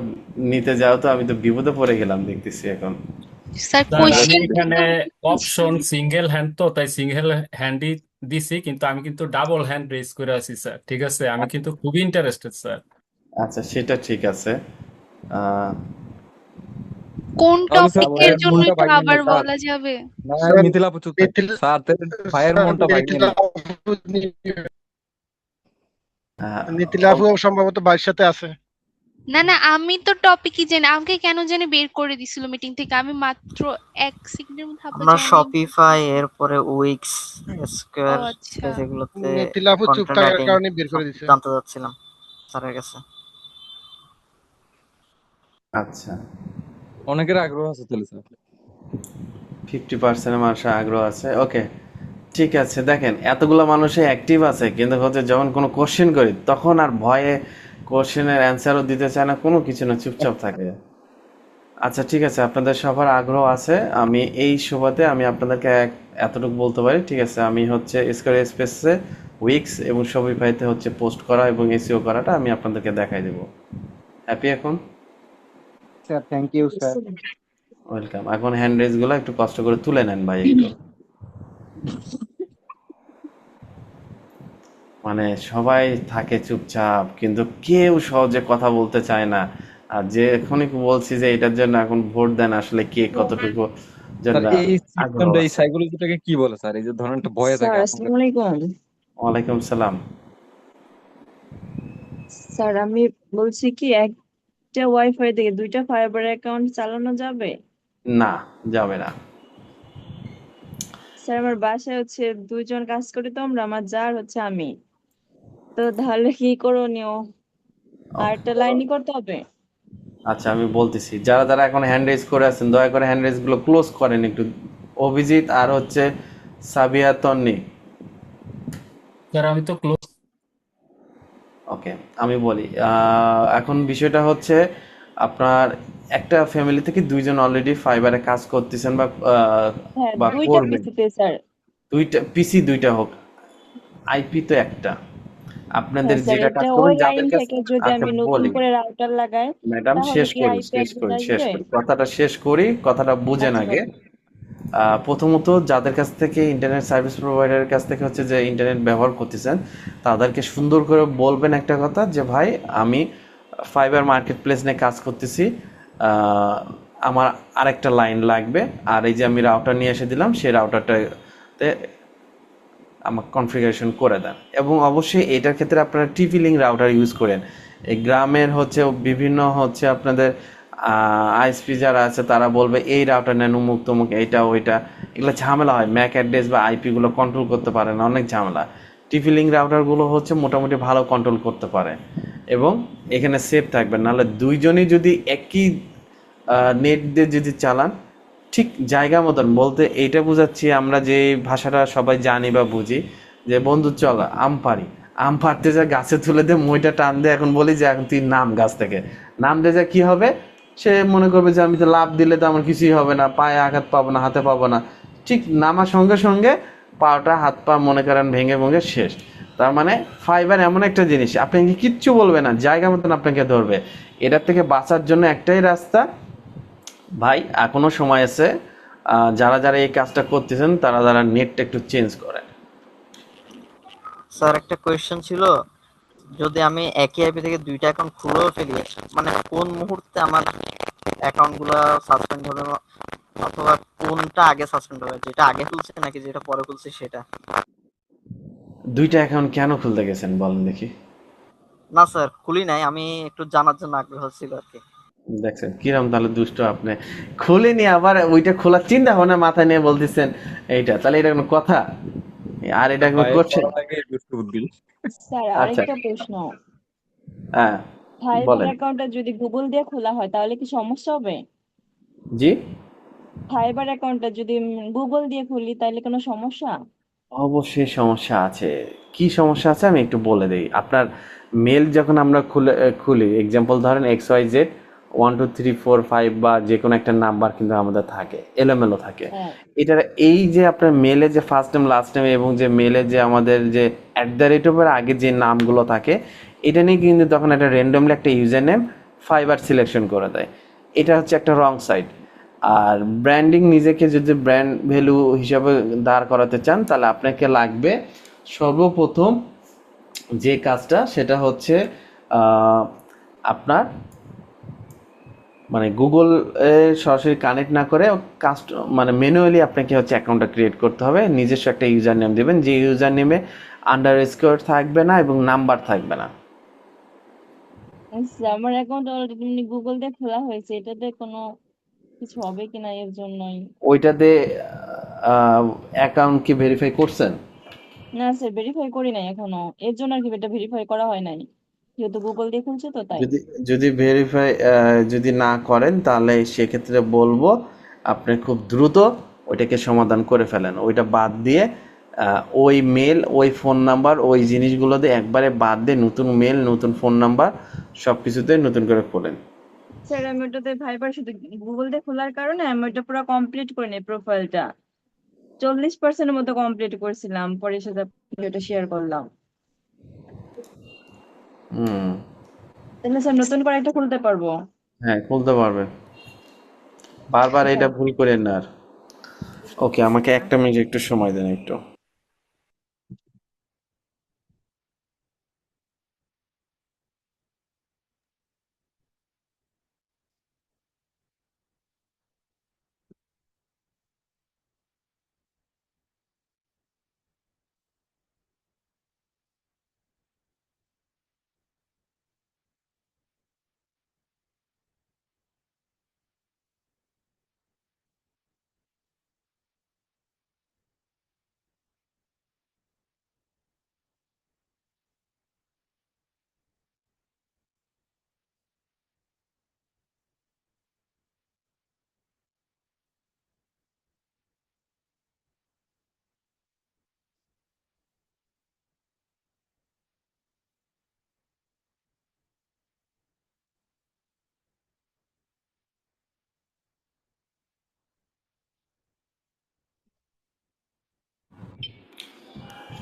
নিতে যাও তো, আমি তো বিপদে পড়ে গেলাম দেখতেছি এখন। স্যার স্যার আমি কোশ্চেন এখানে অপশন সিঙ্গেল হ্যান্ড, তো তাই সিঙ্গেল হ্যান্ডই দিছি, কিন্তু আমি কিন্তু ডাবল হ্যান্ড রেজ করে আছি স্যার। ঠিক আছে, আমি কিন্তু খুবই ইন্টারেস্টেড স্যার। আচ্ছা সেটা ঠিক আছে। আহ, কোন তাহলে স্যার টপিকের ভাইয়ের জন্য মনটা একটু ভাঙবেন না আবার স্যার। বলা যাবে? না স্যার মিথিলা আপু চুপ থাক স্যার, তাহলে ভাইয়ের মনটা ভাঙবেন না। নীতিলাভও সম্ভবত ভাইয়ের সাথে আছে। না না, আমি তো টপিকই জানি, আমাকে কেন জানি বের করে দিছিল মিটিং থেকে। আমি মাত্র 1 সেকেন্ডের মধ্যে আপা আমরা জয়েনিং। শপিফাই এরপরে উইক্স ও স্কোয়ার আচ্ছা। এগুলোতে নীতিলাভও চুপ কন্টেন্ট থাকার রাইটিং কারণে বের করে দিছে। জানতে চাচ্ছিলাম স্যারের কাছে। আচ্ছা, অনেকের আগ্রহ আছে তাহলে স্যার। 50% মানুষের আগ্রহ আছে। ওকে ঠিক আছে। দেখেন এতগুলো মানুষে অ্যাক্টিভ আছে, কিন্তু হচ্ছে যখন কোনো কোশ্চেন করি তখন আর ভয়ে কোশ্চেনের অ্যান্সারও দিতে চায় না, কোনো কিছু না, চুপচাপ থাকে। আচ্ছা ঠিক আছে, আপনাদের সবার আগ্রহ আছে। আমি এই সুবাদে আমি আপনাদেরকে এতটুকু বলতে পারি। ঠিক আছে, আমি হচ্ছে স্কোয়ার স্পেসে উইক্স এবং শপিফাইতে হচ্ছে পোস্ট করা এবং এসইও করাটা আমি আপনাদেরকে দেখাই দেবো। হ্যাপি এখন? Sir thank you sir. Welcome. এখন হ্যান্ড রেজগুলো একটু কষ্ট করে তুলে নেন ভাই একটু। মানে সবাই থাকে চুপচাপ, কিন্তু কেউ সহজে কথা বলতে চায় না। আর যে এখনই বলছি যে এটার জন্য এখন ভোট দেন, আসলে কে কতটুকু স্যার জন্য এই আগ্রহ সিস্টেমটা, এই আছে। সাইকোলজিটাকে কি বলে স্যার? এই যে ধরেন একটা ভয়ে স্যার থাকে আতঙ্কে। আসসালামু আলাইকুম। ওয়ালাইকুম সালাম। স্যার আমি বলছি কি, একটা ওয়াইফাই থেকে দুইটা ফাইবার অ্যাকাউন্ট চালানো যাবে? না, যাবে না। স্যার আমার বাসায় হচ্ছে দুইজন কাজ করি, তো আমরা, আমার জার হচ্ছে আমি, তো তাহলে কি করণীয়? আর একটা লাইনই করতে হবে? আচ্ছা আমি বলতেছি, যারা যারা এখন হ্যান্ড রেজ করে আছেন দয়া করে হ্যান্ড রেজ গুলো ক্লোজ করেন একটু। অভিজিৎ আর হচ্ছে সাবিয়া তন্নি। স্যার আমি তো ক্লোজ। ওকে আমি বলি, এখন বিষয়টা হচ্ছে আপনার একটা ফ্যামিলি থেকে দুইজন অলরেডি ফাইবারে কাজ করতেছেন বা হ্যাঁ, বা দুইটা করবেন। পিসিতে স্যার। দুইটা পিসি, দুইটা হোক, আইপি তো একটা। আপনাদের হ্যাঁ স্যার, যেটা কাজ এটা করবেন ওই লাইন যাদের কাছে। থেকে যদি আচ্ছা আমি নতুন বলি করে রাউটার লাগাই ম্যাডাম, তাহলে শেষ কি করি আইপি শেষ অ্যাড্রেস করি শেষ আসবে? করি কথাটা শেষ করি, কথাটা বুঝেন আচ্ছা আগে। প্রথমত যাদের কাছ থেকে ইন্টারনেট সার্ভিস প্রোভাইডারের কাছ থেকে হচ্ছে যে ইন্টারনেট ব্যবহার করতেছেন, তাদেরকে সুন্দর করে বলবেন একটা কথা যে ভাই আমি ফাইবার মার্কেট প্লেস নিয়ে কাজ করতেছি, আমার আরেকটা লাইন লাগবে, আর এই যে আমি রাউটার নিয়ে এসে দিলাম সেই রাউটারটাতে আমার কনফিগারেশন করে দেন। এবং অবশ্যই এটার ক্ষেত্রে আপনারা টিপি লিঙ্ক রাউটার ইউজ করেন। এই গ্রামের হচ্ছে বিভিন্ন হচ্ছে আপনাদের আইএসপি যারা আছে তারা বলবে এই রাউটার নেন, উমুক তমুক, এইটা ওইটা, এগুলো ঝামেলা হয়। ম্যাক অ্যাড্রেস বা আইপিগুলো কন্ট্রোল করতে পারে না, অনেক ঝামেলা। টিপি লিঙ্ক রাউটারগুলো হচ্ছে মোটামুটি ভালো কন্ট্রোল করতে পারে এবং এখানে সেফ থাকবেন। নাহলে দুইজনই যদি একই নেট দিয়ে যদি চালান, ঠিক জায়গা মতন বলতে এইটা বুঝাচ্ছি, আমরা যে ভাষাটা সবাই জানি বা বুঝি, যে বন্ধু চল আম পারি, আম পাড়তে যা গাছে তুলে দে, মইটা টান দে, এখন বলি যে এখন তুই নাম গাছ থেকে, নাম দে, যা কি হবে সে মনে করবে যে আমি তো লাভ দিলে তো আমার কিছুই হবে না, পায়ে আঘাত পাবো না, হাতে পাবো না। ঠিক নামার সঙ্গে সঙ্গে পাটা হাত পা মনে করেন ভেঙে ভেঙে শেষ। তার মানে ফাইবার এমন একটা জিনিস আপনাকে কিচ্ছু বলবে না, জায়গা মতন আপনাকে ধরবে। এটার থেকে বাঁচার জন্য একটাই রাস্তা ভাই, এখনো সময় আছে। যারা যারা এই কাজটা করতেছেন তারা যারা নেটটা একটু চেঞ্জ করে। স্যার একটা কোয়েশ্চেন ছিল, যদি আমি একই আইপি থেকে দুইটা অ্যাকাউন্ট খুলেও ফেলি, মানে কোন মুহূর্তে আমার অ্যাকাউন্ট গুলা সাসপেন্ড হবে, অথবা কোনটা আগে সাসপেন্ড হবে, যেটা আগে খুলছে নাকি যেটা পরে খুলছে সেটা? দুইটা অ্যাকাউন্ট কেন খুলতে গেছেন বলেন দেখি? না স্যার, খুলি নাই, আমি একটু জানার জন্য আগ্রহ ছিল আর কি। দেখছেন কিরম তাহলে দুষ্ট আপনি, খুলিনি আবার ওইটা খোলার চিন্তা ভাবনা মাথায় নিয়ে বলতেছেন এইটা, তাহলে এটা কোনো কথা? আর এটা করছেন? দুষ্ট বুদ্ধি। স্যার আচ্ছা, আরেকটা প্রশ্ন, হ্যাঁ ফাইবার বলেন। অ্যাকাউন্টটা যদি গুগল দিয়ে খোলা হয় তাহলে কি সমস্যা হবে? জি, ফাইবার অ্যাকাউন্টটা যদি গুগল দিয়ে খুলি তাহলে কোনো সমস্যা? অবশ্যই সমস্যা আছে। কি সমস্যা আছে আমি একটু বলে দিই। আপনার মেল যখন আমরা খুলি, এক্সাম্পল ধরেন XYZ 1 2 3 4 5 বা যে কোনো একটা নাম্বার কিন্তু আমাদের থাকে, এলোমেলো থাকে। হ্যাঁ। এটার এই যে আপনার মেলে যে ফার্স্ট নেম লাস্ট নেম এবং যে মেলে যে আমাদের যে @এর আগে যে নামগুলো থাকে, এটা নিয়ে কিন্তু তখন একটা র্যান্ডমলি একটা ইউজার নেম ফাইবার সিলেকশন করে দেয়। এটা হচ্ছে একটা রং সাইড। আর ব্র্যান্ডিং, নিজেকে যদি ব্র্যান্ড ভ্যালু হিসাবে দাঁড় করাতে চান তাহলে আপনাকে লাগবে সর্বপ্রথম যে কাজটা, সেটা হচ্ছে আপনার মানে গুগল সরাসরি কানেক্ট না করে মানে ম্যানুয়ালি আপনাকে হচ্ছে অ্যাকাউন্টটা ক্রিয়েট করতে হবে। নিজস্ব একটা ইউজার নেম দেবেন, যে ইউজার নেমে আন্ডারস্কোর থাকবে না এবং নাম্বার থাকবে না। আচ্ছা, আমার অ্যাকাউন্ট অলরেডি গুগল দিয়ে খোলা হয়েছে, এটাতে কোনো কিছু হবে কিনা এর জন্যই। ওইটাতে অ্যাকাউন্ট কি ভেরিফাই করছেন? না স্যার, ভেরিফাই করি নাই এখনো, এর জন্য আর কি এটা ভেরিফাই করা হয় নাই, যেহেতু গুগল দিয়ে খুলছে তো তাই। যদি যদি ভেরিফাই যদি না করেন তাহলে সেক্ষেত্রে বলবো আপনি খুব দ্রুত ওইটাকে সমাধান করে ফেলেন। ওইটা বাদ দিয়ে ওই মেল, ওই ফোন নাম্বার, ওই জিনিসগুলো দিয়ে একবারে বাদ দিয়ে নতুন মেল, নতুন ফোন নাম্বার সব কিছুতে নতুন করে খোলেন। স্যার আমি ওটাতে ভাইবার শুধু গুগল দিয়ে খোলার কারণে আমি ওটা পুরো কমপ্লিট করে নিই, প্রোফাইলটা 40% মতো কমপ্লিট করছিলাম, পরে সাথে ওটা শেয়ার করলাম। হুম, তাহলে স্যার নতুন করে একটা খুলতে পারবো? হ্যাঁ খুলতে পারবেন, বারবার এটা ভুল করেন না আর। ওকে, আমাকে একটা মিনিট একটু সময় দেন একটু।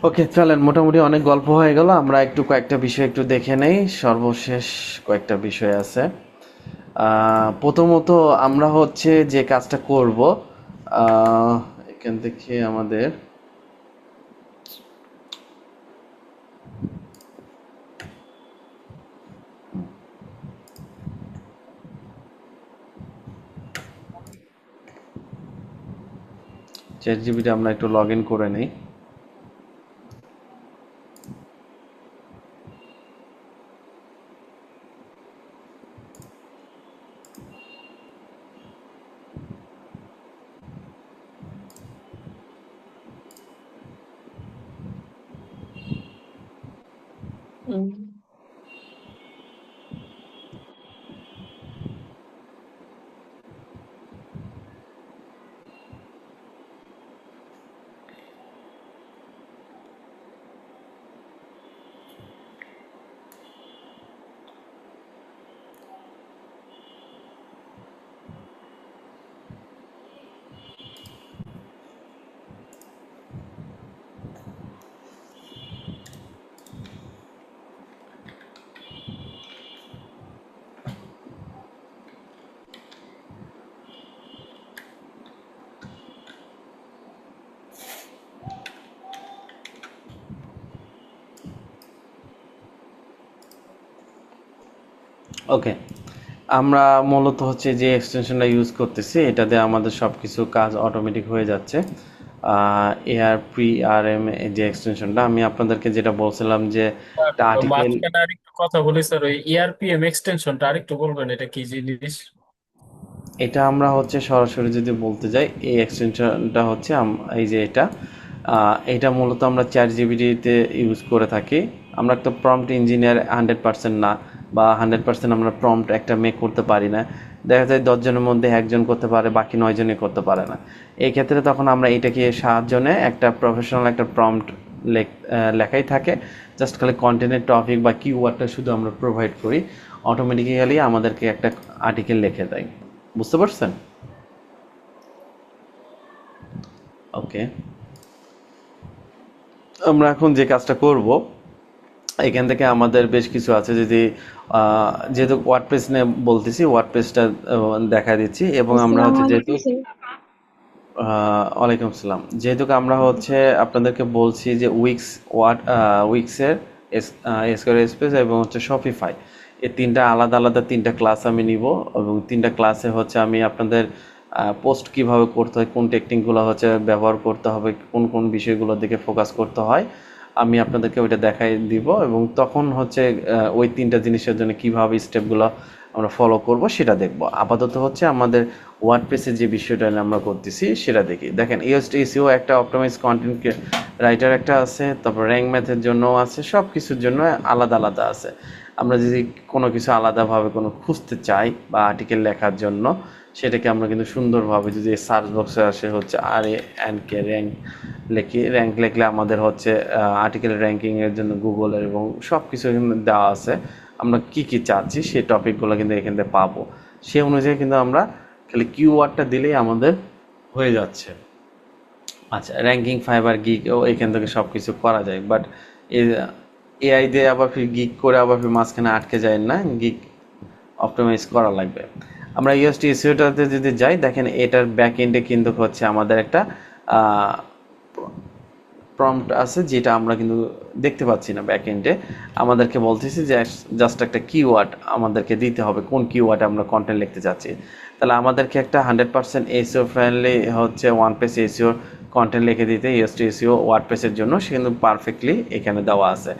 ওকে চলেন, মোটামুটি অনেক গল্প হয়ে গেল, আমরা একটু কয়েকটা বিষয় একটু দেখে নেই। সর্বশেষ কয়েকটা বিষয় আছে। প্রথমত আমরা হচ্ছে যে কাজটা করব, এখান থেকে আমাদের ChatGPT আমরা একটু লগ ইন করে নিই। ওকে, আমরা মূলত হচ্ছে যে এক্সটেনশনটা ইউজ করতেছি এটাতে আমাদের সব কিছু কাজ অটোমেটিক হয়ে যাচ্ছে। এআর প্রি আর এম যে এক্সটেনশনটা আমি আপনাদেরকে যেটা বলছিলাম যে স্যার একটা আর্টিকেল, মাঝখানে আরেকটু কথা বলি স্যার, ওই ইআরপিএম এক্সটেনশনটা আরেকটু বলবেন এটা কি জিনিস? এটা আমরা হচ্ছে সরাসরি যদি বলতে যাই এই এক্সটেনশনটা হচ্ছে এই যে এটা মূলত আমরা চ্যাট জিপিটিতে ইউজ করে থাকি। আমরা একটা প্রম্পট ইঞ্জিনিয়ার 100% না, বা 100% আমরা প্রম্পট একটা মেক করতে পারি না। দেখা যায় 10 জনের মধ্যে একজন করতে পারে, বাকি 9 জনই করতে পারে না। এই ক্ষেত্রে তখন আমরা এটাকে সাহায্য নিয়ে একটা প্রফেশনাল একটা প্রম্পট লেখাই থাকে, জাস্ট খালি কন্টেন্টের টপিক বা কিওয়ার্ডটা শুধু আমরা প্রোভাইড করি, অটোমেটিক্যালি আমাদেরকে একটা আর্টিকেল লিখে দেয়। বুঝতে পারছেন? ওকে, আমরা এখন যে কাজটা করব এখান থেকে আমাদের বেশ কিছু আছে। যদি যেহেতু ওয়ার্ডপ্রেস নিয়ে বলতেছি, ওয়ার্ডপ্রেসটা দেখা দিচ্ছি এবং আমরা হচ্ছে যেহেতু ওয়ালাইকুম আসসালাম, যেহেতু আমরা হচ্ছে আপনাদেরকে বলছি যে উইক্সের এসকিউএল স্পেস এবং হচ্ছে শপিফাই, এই তিনটা আলাদা আলাদা তিনটা ক্লাস আমি নিব এবং তিনটা ক্লাসে হচ্ছে আমি আপনাদের পোস্ট কিভাবে করতে হয়, কোন টেকনিকগুলো হচ্ছে ব্যবহার করতে হবে, কোন কোন বিষয়গুলোর দিকে ফোকাস করতে হয়, আমি আপনাদেরকে ওইটা দেখাই দিব এবং তখন হচ্ছে ওই তিনটা জিনিসের জন্য কিভাবে স্টেপগুলো আমরা ফলো করব সেটা দেখব। আপাতত হচ্ছে আমাদের ওয়ার্ডপ্রেসের যে বিষয়টা আমরা করতেছি সেটা দেখি। দেখেন এসইও একটা অপটিমাইজ কন্টেন্ট রাইটার একটা আছে, তারপর র্যাঙ্ক ম্যাথের জন্য আছে, সব কিছুর জন্য আলাদা আলাদা আছে। আমরা যদি কোনো কিছু আলাদাভাবে কোনো খুঁজতে চাই বা আর্টিকেল লেখার জন্য, সেটাকে আমরা কিন্তু সুন্দরভাবে যদি সার্চ বক্সে আসে হচ্ছে RANK র্যাঙ্ক লিখলে আমাদের হচ্ছে আর্টিকেল র্যাঙ্কিংয়ের জন্য গুগলের এবং সব কিছু এখানে দেওয়া আছে। আমরা কি কি চাচ্ছি সেই টপিকগুলো কিন্তু এখান থেকে পাবো, সে অনুযায়ী কিন্তু আমরা খালি কিওয়ার্ডটা দিলেই আমাদের হয়ে যাচ্ছে। আচ্ছা, র্যাঙ্কিং ফাইবার গিগও এখান থেকে সব কিছু করা যায়, বাট এআই দিয়ে আবার ফির গিগ করে আবার ফির মাঝখানে আটকে যায় না, গিগ অপটিমাইজ করা লাগবে। আমরা ইউএসটি এসইওটাতে যদি যাই, দেখেন এটার ব্যাক এন্ডে কিন্তু হচ্ছে আমাদের একটা প্রম্পট আছে যেটা আমরা কিন্তু দেখতে পাচ্ছি না। ব্যাক এন্ডে আমাদেরকে বলতেছি যে জাস্ট একটা কিওয়ার্ড আমাদেরকে দিতে হবে, কোন কিওয়ার্ডে আমরা কন্টেন্ট লিখতে চাচ্ছি। তাহলে আমাদেরকে একটা 100% এসইও ফ্রেন্ডলি হচ্ছে ওয়ান পেজ এসইও কন্টেন্ট লিখে দিতে ইউএসটি এসইও ওয়ার্ডপ্রেসের জন্য সে কিন্তু পারফেক্টলি এখানে দেওয়া আছে।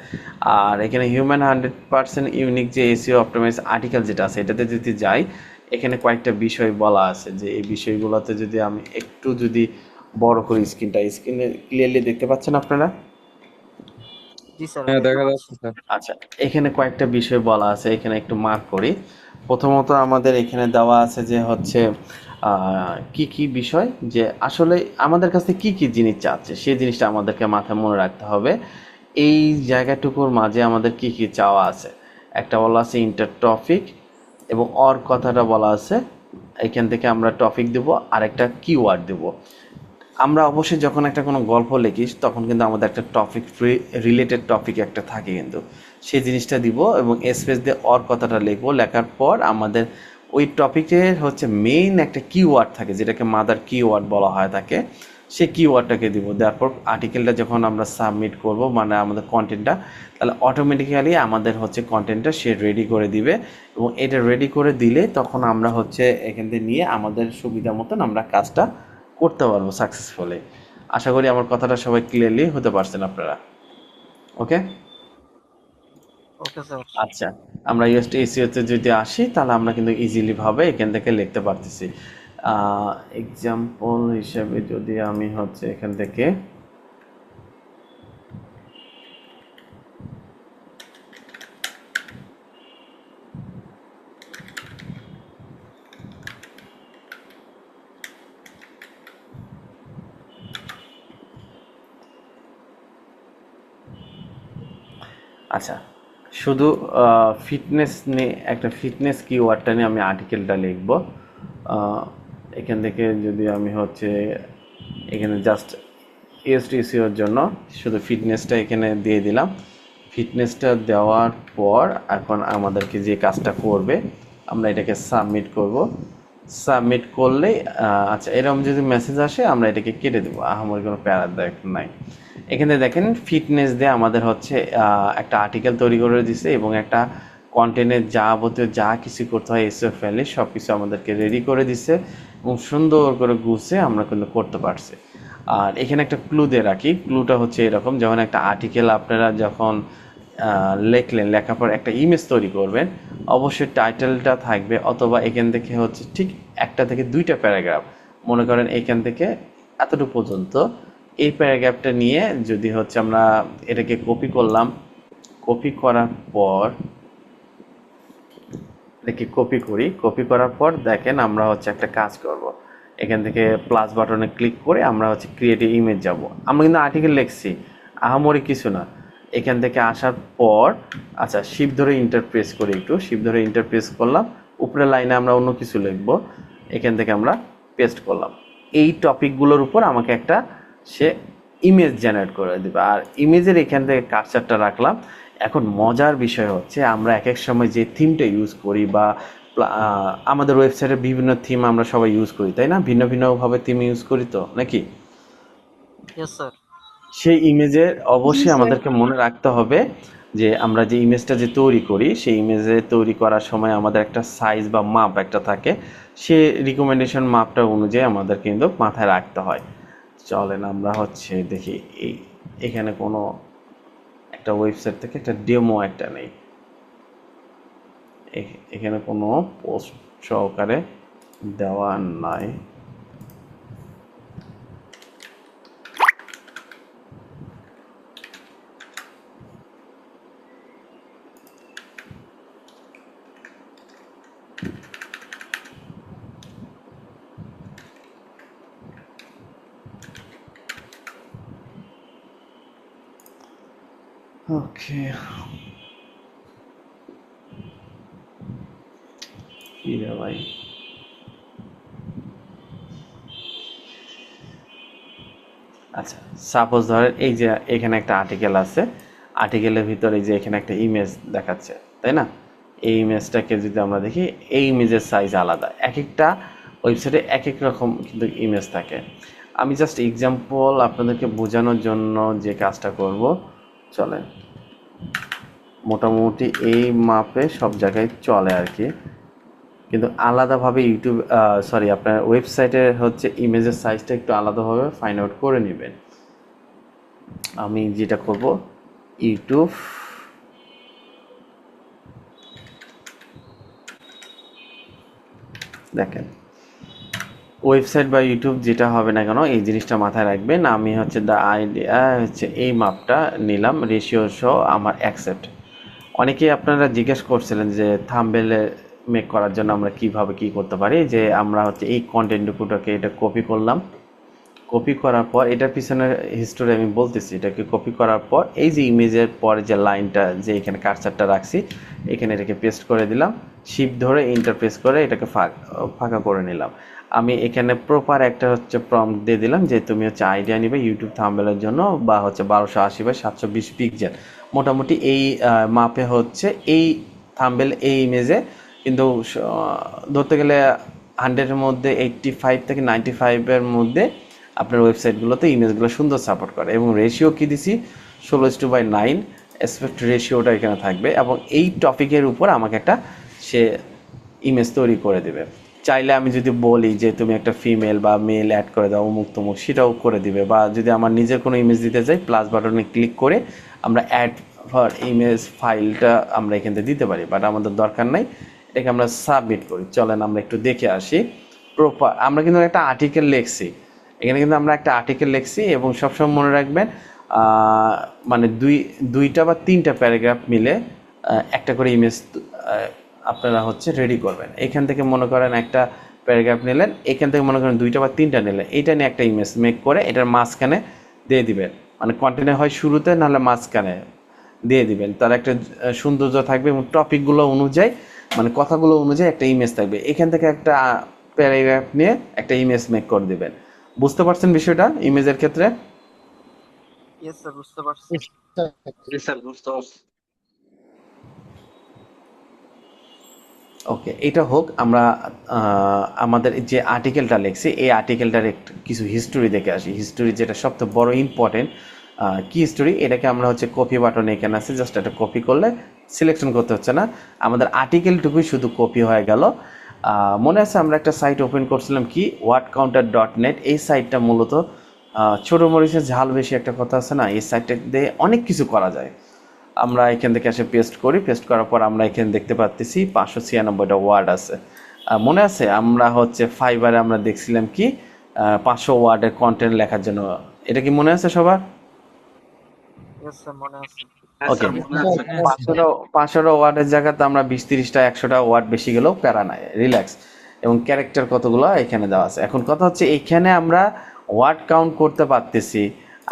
আর এখানে হিউম্যান 100% ইউনিক যে এসইও অপটিমাইজ আর্টিকেল যেটা আছে এটাতে যদি যাই, এখানে কয়েকটা বিষয় বলা আছে যে এই বিষয়গুলোতে যদি আমি একটু যদি বড় করে স্ক্রিনে ক্লিয়ারলি দেখতে পাচ্ছেন আপনারা? জি স্যার, হ্যাঁ দেখতে দেখা পাচ্ছি। যাচ্ছে স্যার। আচ্ছা, এখানে কয়েকটা বিষয় বলা আছে, এখানে একটু মার্ক করি। প্রথমত আমাদের এখানে দেওয়া আছে যে হচ্ছে কি কি বিষয়, যে আসলে আমাদের কাছে কি কি জিনিস চাচ্ছে সেই জিনিসটা আমাদেরকে মাথায় মনে রাখতে হবে। এই জায়গাটুকুর মাঝে আমাদের কি কি চাওয়া আছে, একটা বলা আছে ইন্টার টপিক এবং অর কথাটা বলা আছে, এখান থেকে আমরা টপিক দেব আর একটা কিওয়ার্ড দেব। আমরা অবশ্যই যখন একটা কোনো গল্প লিখিস তখন কিন্তু আমাদের একটা টপিক রিলেটেড টপিক একটা থাকে, কিন্তু সেই জিনিসটা দিব এবং স্পেস দিয়ে অর কথাটা লিখবো। লেখার পর আমাদের ওই টপিকের হচ্ছে মেইন একটা কিওয়ার্ড থাকে যেটাকে মাদার কিওয়ার্ড বলা হয় থাকে, সেই কিওয়ার্ডটাকে দিব। দেওয়ার পর আর্টিকেলটা যখন আমরা সাবমিট করব, মানে আমাদের কন্টেন্টটা, তাহলে অটোমেটিক্যালি আমাদের হচ্ছে কন্টেন্টটা সে রেডি করে দিবে এবং এটা রেডি করে দিলে তখন আমরা হচ্ছে এখান থেকে নিয়ে আমাদের সুবিধা মতন আমরা কাজটা করতে পারবো সাকসেসফুলি। আশা করি আমার কথাটা সবাই ক্লিয়ারলি হতে পারছেন আপনারা। ওকে ওকে স্যার। আচ্ছা, আমরা ইউএসটি এসইওতে যদি আসি তাহলে আমরা কিন্তু ইজিলি ভাবে এখান থেকে লিখতে পারতেছি। এক্সাম্পল হিসেবে যদি আমি হচ্ছে এখান থেকে আচ্ছা, শুধু ফিটনেস নিয়ে একটা ফিটনেস কিওয়ার্ডটা নিয়ে আমি আর্টিকেলটা লিখব। এখান থেকে যদি আমি হচ্ছে এখানে জাস্ট এসটিসিওর জন্য শুধু ফিটনেসটা এখানে দিয়ে দিলাম। ফিটনেসটা দেওয়ার পর এখন আমাদেরকে যে কাজটা করবে আমরা এটাকে সাবমিট করব। সাবমিট করলেই আচ্ছা এরকম যদি মেসেজ আসে আমরা এটাকে কেটে দেবো, আমার কোনো প্যারাগ্রাফ নাই। এখানে দেখেন ফিটনেস দিয়ে আমাদের হচ্ছে একটা আর্টিকেল তৈরি করে দিছে এবং একটা কন্টেন্টের যাবতীয় যা কিছু করতে হয় এসএও ফাইলে সব কিছু আমাদেরকে রেডি করে দিচ্ছে এবং সুন্দর করে গুছিয়ে আমরা কিন্তু করতে পারছি। আর এখানে একটা ক্লু দিয়ে রাখি, ক্লুটা হচ্ছে এরকম, যেমন একটা আর্টিকেল আপনারা যখন লেখলেন, লেখার পর একটা ইমেজ তৈরি করবেন, অবশ্যই টাইটেলটা থাকবে, অথবা এখান থেকে হচ্ছে ঠিক একটা থেকে দুইটা প্যারাগ্রাফ, মনে করেন এখান থেকে এতটুকু পর্যন্ত এই প্যারাগ্রাফটা নিয়ে যদি হচ্ছে আমরা এটাকে কপি করলাম, কপি করার পর এটাকে কপি করার পর দেখেন আমরা হচ্ছে একটা কাজ করব, এখান থেকে প্লাস বাটনে ক্লিক করে আমরা হচ্ছে ক্রিয়েটিভ ইমেজ যাব। আমরা কিন্তু আর্টিকেল লিখছি, আহামরি কিছু না। এখান থেকে আসার পর আচ্ছা শিফট ধরে ইন্টারপ্রেস করি, একটু শিফট ধরে ইন্টারপ্রেস করলাম, উপরের লাইনে আমরা অন্য কিছু লিখব, এখান থেকে আমরা পেস্ট করলাম। এই টপিকগুলোর উপর আমাকে একটা সে ইমেজ জেনারেট করে দেবে, আর ইমেজের এখান থেকে কার্সারটা রাখলাম। এখন মজার বিষয় হচ্ছে আমরা এক এক সময় যে থিমটা ইউজ করি বা আমাদের ওয়েবসাইটে বিভিন্ন থিম আমরা সবাই ইউজ করি, তাই না? ভিন্ন ভিন্নভাবে থিম ইউজ করি তো নাকি? Yes sir. সেই ইমেজের জি অবশ্যই স্যার। আমাদেরকে মনে রাখতে হবে যে আমরা যে ইমেজটা যে তৈরি করি সেই ইমেজে তৈরি করার সময় আমাদের একটা সাইজ বা মাপ একটা থাকে, সে রিকমেন্ডেশন মাপটা অনুযায়ী আমাদের কিন্তু মাথায় রাখতে হয়। চলেন আমরা হচ্ছে দেখি এখানে কোনো একটা ওয়েবসাইট থেকে একটা ডেমো একটা নেই, এখানে কোনো পোস্ট সহকারে দেওয়া নাই। ওকে, কি রে ভাই, আচ্ছা সাপোজ ধরেন এই যে এখানে একটা আর্টিকেল আছে, আর্টিকেলের ভিতরে যে এখানে একটা ইমেজ দেখাচ্ছে, তাই না? এই ইমেজটাকে যদি আমরা দেখি, এই ইমেজের সাইজ আলাদা, এক একটা ওয়েবসাইটে এক এক রকম কিন্তু ইমেজ থাকে। আমি জাস্ট এক্সাম্পল আপনাদেরকে বোঝানোর জন্য যে কাজটা করব, চলেন মোটামুটি এই মাপে সব জায়গায় চলে আর কি, কিন্তু আলাদাভাবে ইউটিউব সরি আপনার ওয়েবসাইটে হচ্ছে ইমেজের সাইজটা একটু আলাদাভাবে ফাইন্ড আউট করে নেবেন। আমি যেটা করব, ইউটিউব দেখেন, ওয়েবসাইট বা ইউটিউব যেটা হবে না কেন এই জিনিসটা মাথায় রাখবেন। আমি হচ্ছে দ্য আইডিয়া হচ্ছে এই মাপটা নিলাম, রেশিও সহ আমার অ্যাকসেপ্ট। অনেকেই আপনারা জিজ্ঞেস করছিলেন যে থাম্বনেল মেক করার জন্য আমরা কিভাবে কি করতে পারি, যে আমরা হচ্ছে এই কন্টেন্টটুকুটাকে এটা কপি করলাম, কপি করার পর এটার পিছনের হিস্টোরি আমি বলতেছি, এটাকে কপি করার পর এই যে ইমেজের পরে যে লাইনটা যে এখানে কার্সারটা রাখছি এখানে এটাকে পেস্ট করে দিলাম, শিফট ধরে ইন্টারপ্রেস করে এটাকে ফাঁকা করে নিলাম। আমি এখানে প্রপার একটা হচ্ছে প্রম্পট দিয়ে দিলাম যে তুমি হচ্ছে আইডিয়া নিবে ইউটিউব থাম্বনেলের জন্য, বা হচ্ছে 1280x720 পিক্সেল, মোটামুটি এই মাপে হচ্ছে এই থাম্বনেল এই ইমেজে কিন্তু ধরতে গেলে 100-এর মধ্যে 85 থেকে 95-এর মধ্যে আপনার ওয়েবসাইটগুলোতে ইমেজগুলো সুন্দর সাপোর্ট করে। এবং রেশিও কি দিছি 16:9 অ্যাসপেক্ট রেশিওটা এখানে থাকবে, এবং এই টপিকের উপর আমাকে একটা সে ইমেজ তৈরি করে দেবে। চাইলে আমি যদি বলি যে তুমি একটা ফিমেল বা মেল অ্যাড করে দাও অমুক তমুক, সেটাও করে দিবে। বা যদি আমার নিজের কোনো ইমেজ দিতে চাই, প্লাস বাটনে ক্লিক করে আমরা অ্যাড ফর ইমেজ ফাইলটা আমরা এখান থেকে দিতে পারি, বাট আমাদের দরকার নাই, এটাকে আমরা সাবমিট করি। চলেন আমরা একটু দেখে আসি। প্রপার আমরা কিন্তু একটা আর্টিকেল লিখছি, এখানে কিন্তু আমরা একটা আর্টিকেল লিখছি, এবং সবসময় মনে রাখবেন মানে দুইটা বা তিনটা প্যারাগ্রাফ মিলে একটা করে ইমেজ আপনারা হচ্ছে রেডি করবেন। এখান থেকে মনে করেন একটা প্যারাগ্রাফ নিলেন, এখান থেকে মনে করেন দুইটা বা তিনটা নিলেন, এইটা নিয়ে একটা ইমেজ মেক করে এটার মাঝখানে দিয়ে দিবেন, মানে কন্টেন্টে হয় শুরুতে নাহলে মাঝখানে দিয়ে দিবেন, তার একটা সৌন্দর্য থাকবে এবং টপিকগুলো অনুযায়ী মানে কথাগুলো অনুযায়ী একটা ইমেজ থাকবে। এখান থেকে একটা প্যারাগ্রাফ নিয়ে একটা ইমেজ মেক করে দিবেন। বুঝতে পারছেন বিষয়টা ইমেজের ক্ষেত্রে? ইয়েস স্যার, বুঝতে পারছি। স্যার বুঝতে পারছি। ওকে, এটা হোক। আমরা আমাদের যে আর্টিকেলটা লিখছি এই আর্টিকেলটার একটু কিছু হিস্টোরি দেখে আসি। হিস্টোরি যেটা সবচেয়ে বড় ইম্পর্টেন্ট কি স্টোরি, এটাকে আমরা হচ্ছে কপি বাটন এখানে আছে, জাস্ট এটা কপি করলে সিলেকশন করতে হচ্ছে না, আমাদের আর্টিকেলটুকুই শুধু কপি হয়ে গেল। মনে আছে আমরা একটা সাইট ওপেন করছিলাম কি wordcounter.net, এই সাইটটা মূলত ছোটো মরিচের ঝাল বেশি একটা কথা আছে না, এই সাইটটা দিয়ে অনেক কিছু করা যায়। আমরা এখান থেকে এসে পেস্ট করি, পেস্ট করার পর আমরা এখানে দেখতে পাচ্ছি 596টা ওয়ার্ড আছে। মনে আছে আমরা হচ্ছে ফাইবারে আমরা দেখছিলাম কি 500 ওয়ার্ডের কন্টেন্ট লেখার জন্য, এটা কি মনে আছে সবার? Yes, sir, মনে আছে। ওকে, 500টা ওয়ার্ডের জায়গাতে আমরা 20-30টা 100টা ওয়ার্ড বেশি গেলেও প্যারা নাই, রিল্যাক্স। এবং ক্যারেক্টার কতগুলো এখানে দেওয়া আছে। এখন কথা হচ্ছে এইখানে আমরা ওয়ার্ড কাউন্ট করতে পারতেছি,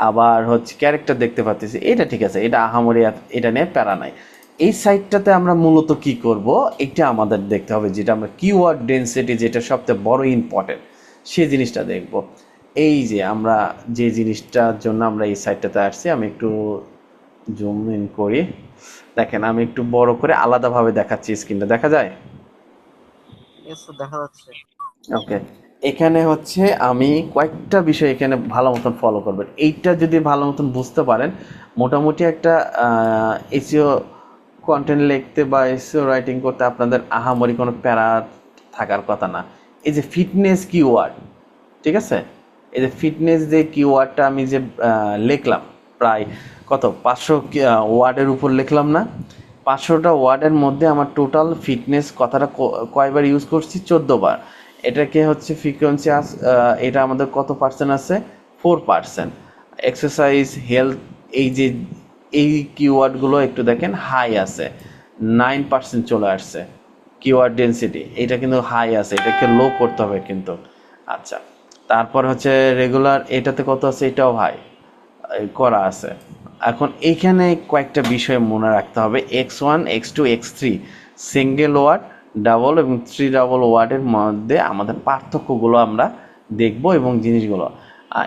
আবার হচ্ছে ক্যারেক্টার দেখতে পারতেছি, এটা ঠিক আছে, এটা আহামরি, এটা নিয়ে প্যারা নাই। এই সাইটটাতে আমরা মূলত কি করব, এটা আমাদের দেখতে হবে, যেটা আমরা কিওয়ার্ড ডেনসিটি, যেটা সবচেয়ে বড় ইম্পর্টেন্ট, সেই জিনিসটা দেখব। এই যে আমরা যে জিনিসটার জন্য আমরা এই সাইটটাতে আসছি, আমি একটু জুম ইন করি, দেখেন আমি একটু বড় করে আলাদাভাবে দেখাচ্ছি, স্ক্রিনটা দেখা যায়? Yes, sir, দেখা যাচ্ছে। ওকে, এখানে হচ্ছে আমি কয়েকটা বিষয় এখানে ভালো মতন ফলো করবেন। এইটা যদি ভালো মতন বুঝতে পারেন, মোটামুটি একটা এসইও কন্টেন্ট লিখতে বা এসইও রাইটিং করতে আপনাদের আহামরি কোনো প্যারা থাকার কথা না। এই যে ফিটনেস কিওয়ার্ড, ঠিক আছে, এই যে ফিটনেস যে কিওয়ার্ডটা আমি যে লিখলাম, প্রায় কত 500 ওয়ার্ডের উপর লিখলাম না, 500টা ওয়ার্ডের মধ্যে আমার টোটাল ফিটনেস কথাটা কয়বার ইউজ করছি? 14 বার। এটাকে হচ্ছে ফ্রিকোয়েন্সি এটা আমাদের কত পার্সেন্ট আছে? 4%। এক্সারসাইজ, হেলথ, এই যে এই কিওয়ার্ডগুলো একটু দেখেন হাই আছে, 9% চলে আসছে। কিওয়ার্ড ডেনসিটি এটা কিন্তু হাই আছে, এটাকে লো করতে হবে কিন্তু। আচ্ছা, তারপর হচ্ছে রেগুলার, এটাতে কত আছে? এটাও হাই করা আছে। এখন এইখানে কয়েকটা বিষয় মনে রাখতে হবে, x1, x2, x3 single word, double এবং 3 ডাবল ওয়ার্ডের মধ্যে আমাদের পার্থক্যগুলো আমরা দেখব এবং জিনিসগুলো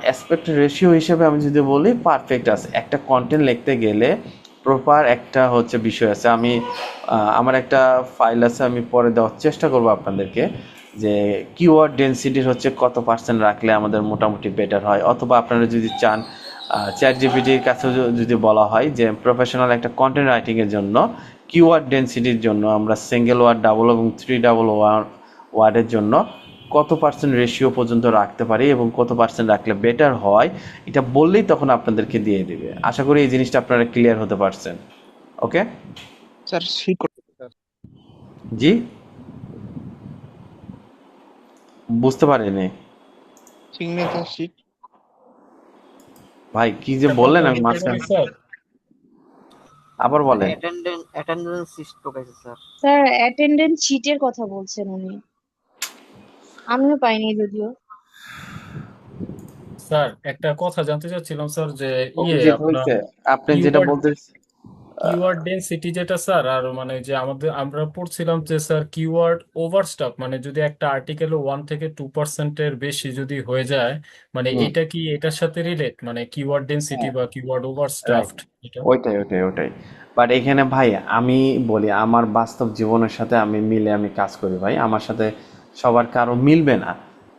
অ্যাসপেক্ট রেশিও হিসেবে আমি যদি বলি পারফেক্ট আছে। একটা কন্টেন্ট লিখতে গেলে প্রপার একটা হচ্ছে বিষয় আছে, আমি আমার একটা ফাইল আছে, আমি পরে দেওয়ার চেষ্টা করব আপনাদেরকে, যে কিওয়ার্ড ডেনসিটির হচ্ছে কত পার্সেন্ট রাখলে আমাদের মোটামুটি বেটার হয়। অথবা আপনারা যদি চান চ্যাট জিপিটির কাছেও যদি বলা হয় যে প্রফেশনাল একটা কন্টেন্ট রাইটিংয়ের জন্য কিওয়ার্ড ডেনসিটির জন্য আমরা সিঙ্গেল ওয়ার্ড, ডাবল এবং 3 ডাবল ওয়ার্ডের জন্য কত পার্সেন্ট রেশিও পর্যন্ত রাখতে পারি এবং কত পার্সেন্ট রাখলে বেটার হয়, এটা বললেই তখন আপনাদেরকে দিয়ে দিবে। আশা করি এই জিনিসটা আপনারা ক্লিয়ার হতে পারছেন। ওকে স্যার, জি, বুঝতে পারিনি সিগনেচার শিট ভাই, কি যে বললেন আমি মাঝখানে, স্যার আবার বলেন। অ্যাটেন্ডেন্স লিস্ট ঢোকাইছে স্যার। স্যার অ্যাটেন্ডেন্স শিটের কথা বলছেন উনি, আমিও পাইনি যদিও। স্যার একটা কথা জানতে চাচ্ছিলাম স্যার, যে জি আপনার হয়েছে, আপনি যেটা বলতে কিওয়ার্ড ডেনসিটি যেটা স্যার, আর মানে যে আমরা পড়ছিলাম যে স্যার কিওয়ার্ড ওভারস্টক, মানে যদি একটা আর্টিকেলে 1 থেকে 2%-এর বেশি যদি হয়ে যায়, মানে এটা কি এটার সাথে রিলেট, মানে কিওয়ার্ড ডেনসিটি বা কিওয়ার্ড ওভারস্টাফড এটা? ওইটাই। বাট এখানে ভাই আমি বলি, আমার বাস্তব জীবনের সাথে আমি কাজ করি ভাই, আমার সাথে সবার কারো মিলবে না,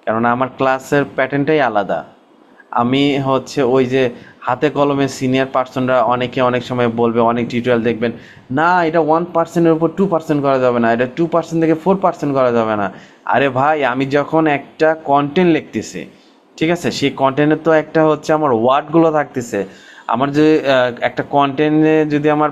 কেননা আমার ক্লাসের প্যাটার্নটাই আলাদা। আমি হচ্ছে ওই যে হাতে কলমে সিনিয়র পার্সনরা অনেকে অনেক সময় বলবে, অনেক টিউটোরিয়াল দেখবেন, না এটা 1%-এর উপর 2% করা যাবে না, এটা 2% থেকে 4% করা যাবে না। আরে ভাই, আমি যখন একটা কন্টেন্ট লিখতেছি, ঠিক আছে, সেই কন্টেন্টের তো একটা হচ্ছে আমার ওয়ার্ডগুলো থাকতেছে। আমার যে একটা কন্টেন্টে যদি আমার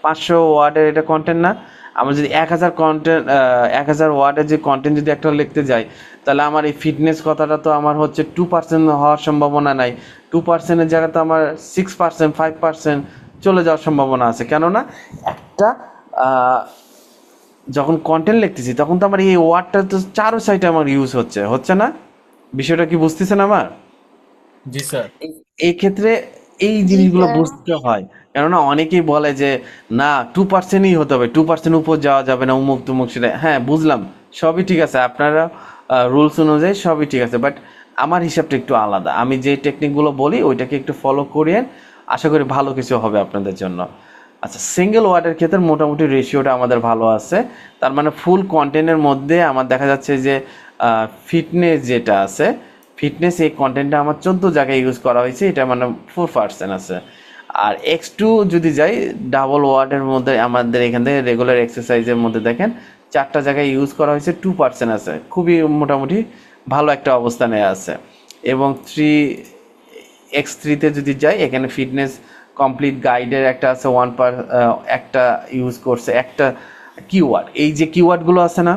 500 ওয়ার্ডের এটা কন্টেন্ট না, আমার যদি 1000 ওয়ার্ডের যে কন্টেন্ট যদি একটা লিখতে যাই, তাহলে আমার এই ফিটনেস কথাটা তো আমার হচ্ছে 2% হওয়ার সম্ভাবনা নাই। 2%-এর জায়গাতে আমার 6%, 5% চলে যাওয়ার সম্ভাবনা আছে। কেননা একটা যখন কন্টেন্ট লিখতেছি তখন তো আমার এই ওয়ার্ডটা তো চারো সাইডে আমার হচ্ছে না? বিষয়টা কি বুঝতেছেন আমার? জি স্যার। এই ক্ষেত্রে এই জিনিসগুলো বুঝতে হয়, কেননা অনেকেই বলে যে না 2%ই হতে হবে, 2% উপর যাওয়া যাবে না, উমুক তুমুক সেটা। হ্যাঁ বুঝলাম, সবই ঠিক আছে, আপনারা রুলস অনুযায়ী সবই ঠিক আছে, বাট আমার হিসাবটা একটু আলাদা। আমি যে টেকনিকগুলো বলি ওইটাকে একটু ফলো করিয়েন, আশা করি ভালো কিছু হবে আপনাদের জন্য। আচ্ছা, সিঙ্গেল ওয়ার্ডের ক্ষেত্রে মোটামুটি রেশিওটা আমাদের ভালো আছে, তার মানে ফুল কন্টেন্টের মধ্যে আমার দেখা যাচ্ছে যে ফিটনেস যেটা আছে, ফিটনেস এই কন্টেন্টটা আমার 14 জায়গায় ইউজ করা হয়েছে, এটা মানে 4% আছে। আর X2 যদি যাই, ডাবল ওয়ার্ডের মধ্যে আমাদের এখান থেকে রেগুলার এক্সারসাইজের মধ্যে দেখেন 4টা জায়গায় ইউজ করা হয়েছে, 2% আছে, খুবই মোটামুটি ভালো একটা অবস্থানে আছে। এবং X3 তে যদি যাই, এখানে ফিটনেস কমপ্লিট গাইডের একটা আছে, একটা ইউজ করছে একটা কিওয়ার্ড। এই যে কিওয়ার্ডগুলো আছে না,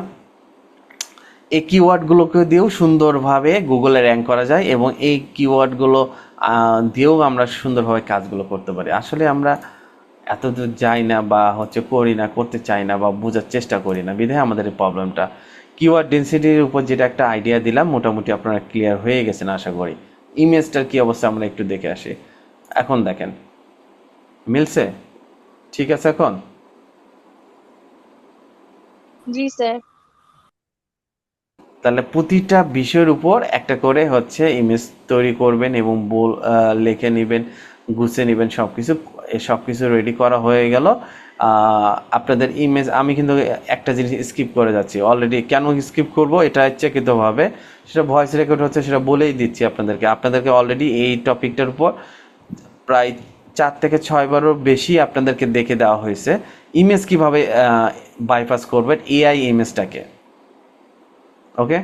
এই কিওয়ার্ডগুলোকে দিয়েও সুন্দরভাবে গুগলে র্যাঙ্ক করা যায়, এবং এই কিওয়ার্ডগুলো দিয়েও আমরা সুন্দরভাবে কাজগুলো করতে পারি। আসলে আমরা এত দূর যাই না, বা করি না, করতে চাই না, বা বোঝার চেষ্টা করি না, বিধায় আমাদের এই প্রবলেমটা। কিওয়ার্ড ডেন্সিটির উপর যেটা একটা আইডিয়া দিলাম, মোটামুটি আপনারা ক্লিয়ার হয়ে গেছেন আশা করি। ইমেজটার কি অবস্থা আমরা একটু দেখে আসি। এখন দেখেন মিলছে, ঠিক আছে? এখন জি স্যার। তাহলে প্রতিটা বিষয়ের উপর একটা করে ইমেজ তৈরি করবেন, এবং লিখে নেবেন, গুছিয়ে নেবেন, সব কিছু রেডি করা হয়ে গেল। আপনাদের ইমেজ, আমি কিন্তু একটা জিনিস স্কিপ করে যাচ্ছি অলরেডি। কেন স্কিপ করব, এটা ইচ্ছাকৃতভাবে, সেটা ভয়েস রেকর্ড হচ্ছে, সেটা বলেই দিচ্ছি আপনাদেরকে অলরেডি এই টপিকটার উপর প্রায় 4 থেকে 6 বারও বেশি আপনাদেরকে দেখে দেওয়া হয়েছে ইমেজ কিভাবে বাইপাস করবেন, এআই ইমেজটাকে। ওকে,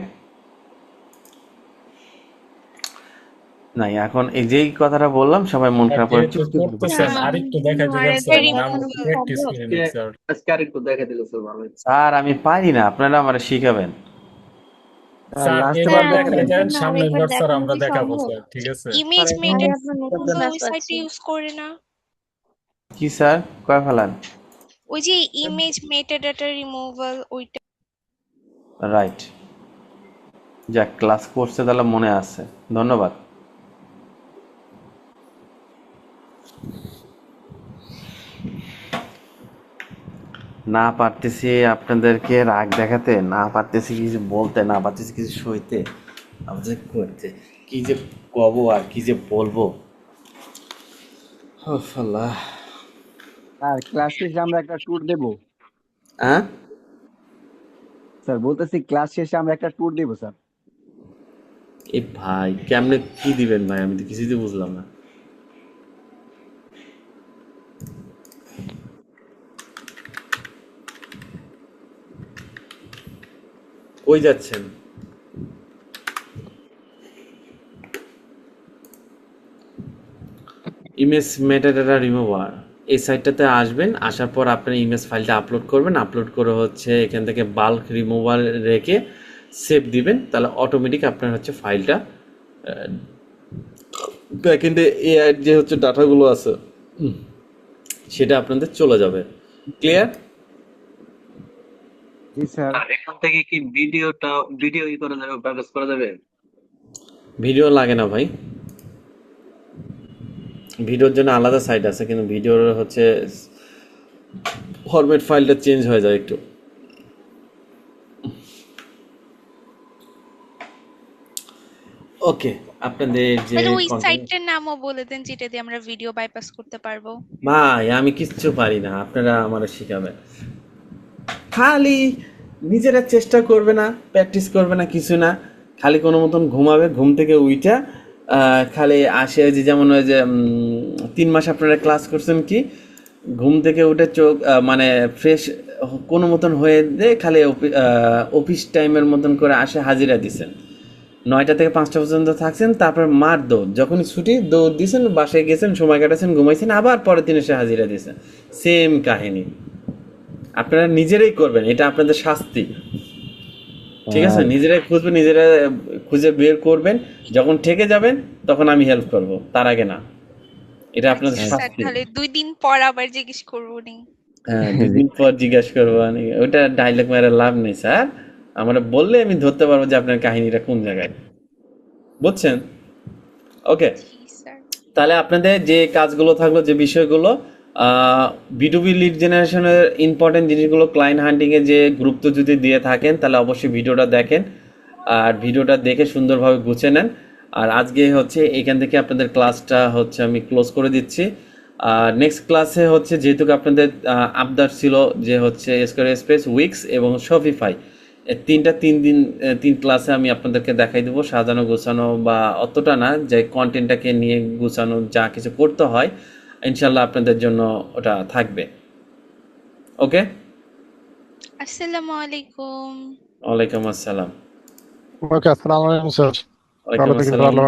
নাই এখন এই যেই কথাটা বললাম, সবাই মন খারাপ করে যেহেতু করতেছেন আরেকটু দেখাই দিবেন স্যার, মানে আমরা প্র্যাকটিস করে নিই স্যার। আজকে আরেকটু দেখে দিলে স্যার ভালো হতো। স্যার আমি পারি না, আপনারা আমার শিখাবেন। স্যার লাস্টে এবার বার দেখাই দেন, না, সামনের আরেকবার বার স্যার দেখানো আমরা কি দেখাবো সম্ভব? স্যার, ঠিক আছে? ইমেজ ভাই মেটার আপনার নতুন গুগল ক্লাস ওই পাচ্ছি। সাইটে ইউজ করে না? কি স্যার, কয় ফেলান? ওই যে ইমেজ মেটাডাটা রিমুভাল, ওইটা। রাইট, যাক ক্লাস করছে তাহলে মনে আছে, ধন্যবাদ। না পারতেছি আপনাদেরকে রাগ দেখাতে, না পারতেছি কিছু বলতে, না পারতেছি কিছু সইতে, আমাদের করতে, কি যে কব আর কি যে বলবো। আল্লাহ। স্যার ক্লাস শেষে আমরা একটা ট্যুর দেব। হ্যাঁ স্যার বলতেছি ক্লাস শেষে আমরা একটা ট্যুর দেব স্যার। এ ভাই কেমনে কি দিবেন ভাই, আমি তো কিছুই তো বুঝলাম না। কই যাচ্ছেন? ইমেজ মেটাডাটা রিমুভার, এই সাইটটাতে আসবেন, আসার পর আপনার ইমেজ ফাইলটা আপলোড করবেন, আপলোড করে এখান থেকে বাল্ক রিমুভার রেখে সেভ দিবেন, তাহলে অটোমেটিক আপনার ফাইলটা ব্যাকএন্ডে এআই যে ডাটাগুলো আছে সেটা আপনাদের চলে যাবে। ক্লিয়ার? জি স্যার। আর এখান থেকে কি ভিডিও করা যাবে, ব্যাকআপ করা যাবে? ভিডিও লাগে না ভাই, ভিডিওর জন্য আলাদা সাইট আছে, কিন্তু ভিডিওর ফরম্যাট ফাইলটা চেঞ্জ হয়ে যায় একটু। ওকে, আপনাদের যে তাহলে ওই সাইটের নামও বলে দেন যেটা দিয়ে আমরা ভিডিও বাইপাস করতে পারবো। ভাই আমি কিচ্ছু পারি না, আপনারা আমার শিখাবেন। খালি নিজেরা চেষ্টা করবে না, প্র্যাকটিস করবে না, কিছু না, খালি কোনো মতন ঘুমাবে, ঘুম থেকে উইটা খালি আসে যে, যেমন ওই যে 3 মাস আপনারা ক্লাস করছেন, কি ঘুম থেকে উঠে চোখ মানে ফ্রেশ কোনো মতন হয়ে দিয়ে খালি অফিস টাইমের মতন করে আসে হাজিরা দিছেন, 9টা থেকে 5টা পর্যন্ত থাকছেন, তারপর মার দৌড়, যখনই ছুটি দৌড় দিয়েছেন, বাসায় গেছেন, সময় কাটাচ্ছেন, ঘুমাইছেন, আবার পরের দিন এসে হাজিরা দিয়েছেন, সেম কাহিনী। আপনারা নিজেরাই করবেন, এটা আপনাদের শাস্তি, ঠিক আছে? নিজেরাই খুঁজবেন, নিজেরা খুঁজে বের করবেন, যখন ঠেকে যাবেন তখন আমি হেল্প করব, তার আগে না। এটা আপনাদের স্যার শাস্তি। তাহলে 2 দিন পর আবার জিজ্ঞেস করবো নি। হ্যাঁ, 2 দিন পর জিজ্ঞাসা করবো, ওটা ডায়লগ মেরে লাভ নেই স্যার, আমরা বললে আমি ধরতে পারবো যে আপনার কাহিনীটা কোন জায়গায়, বুঝছেন? ওকে, তাহলে আপনাদের যে কাজগুলো থাকলো, যে বিষয়গুলো, B2B লিড জেনারেশনের ইম্পর্টেন্ট জিনিসগুলো, ক্লায়েন্ট হান্টিংয়ে যে গুরুত্ব যদি দিয়ে থাকেন, তাহলে অবশ্যই ভিডিওটা দেখেন, আর ভিডিওটা দেখে সুন্দরভাবে গুছিয়ে নেন। আর আজকে এখান থেকে আপনাদের ক্লাসটা আমি ক্লোজ করে দিচ্ছি। আর নেক্সট ক্লাসে যেহেতু আপনাদের আবদার ছিল যে স্কোয়ার স্পেস, উইক্স এবং শপিফাই, তিন ক্লাসে আমি আপনাদেরকে দেখাই দেবো সাজানো গোছানো, বা অতটা না, যে কন্টেন্টটাকে নিয়ে গোছানো যা কিছু করতে হয় ইনশাল্লাহ আপনাদের জন্য ওটা থাকবে। ওকে, আসসালামু আলাইকুম। ওয়ালাইকুম আসসালাম। ওকে, আসসালামু আলাইকুম স্যার। ওয়ালাইকুম ভালো থাকেন, আসসালাম। ভালো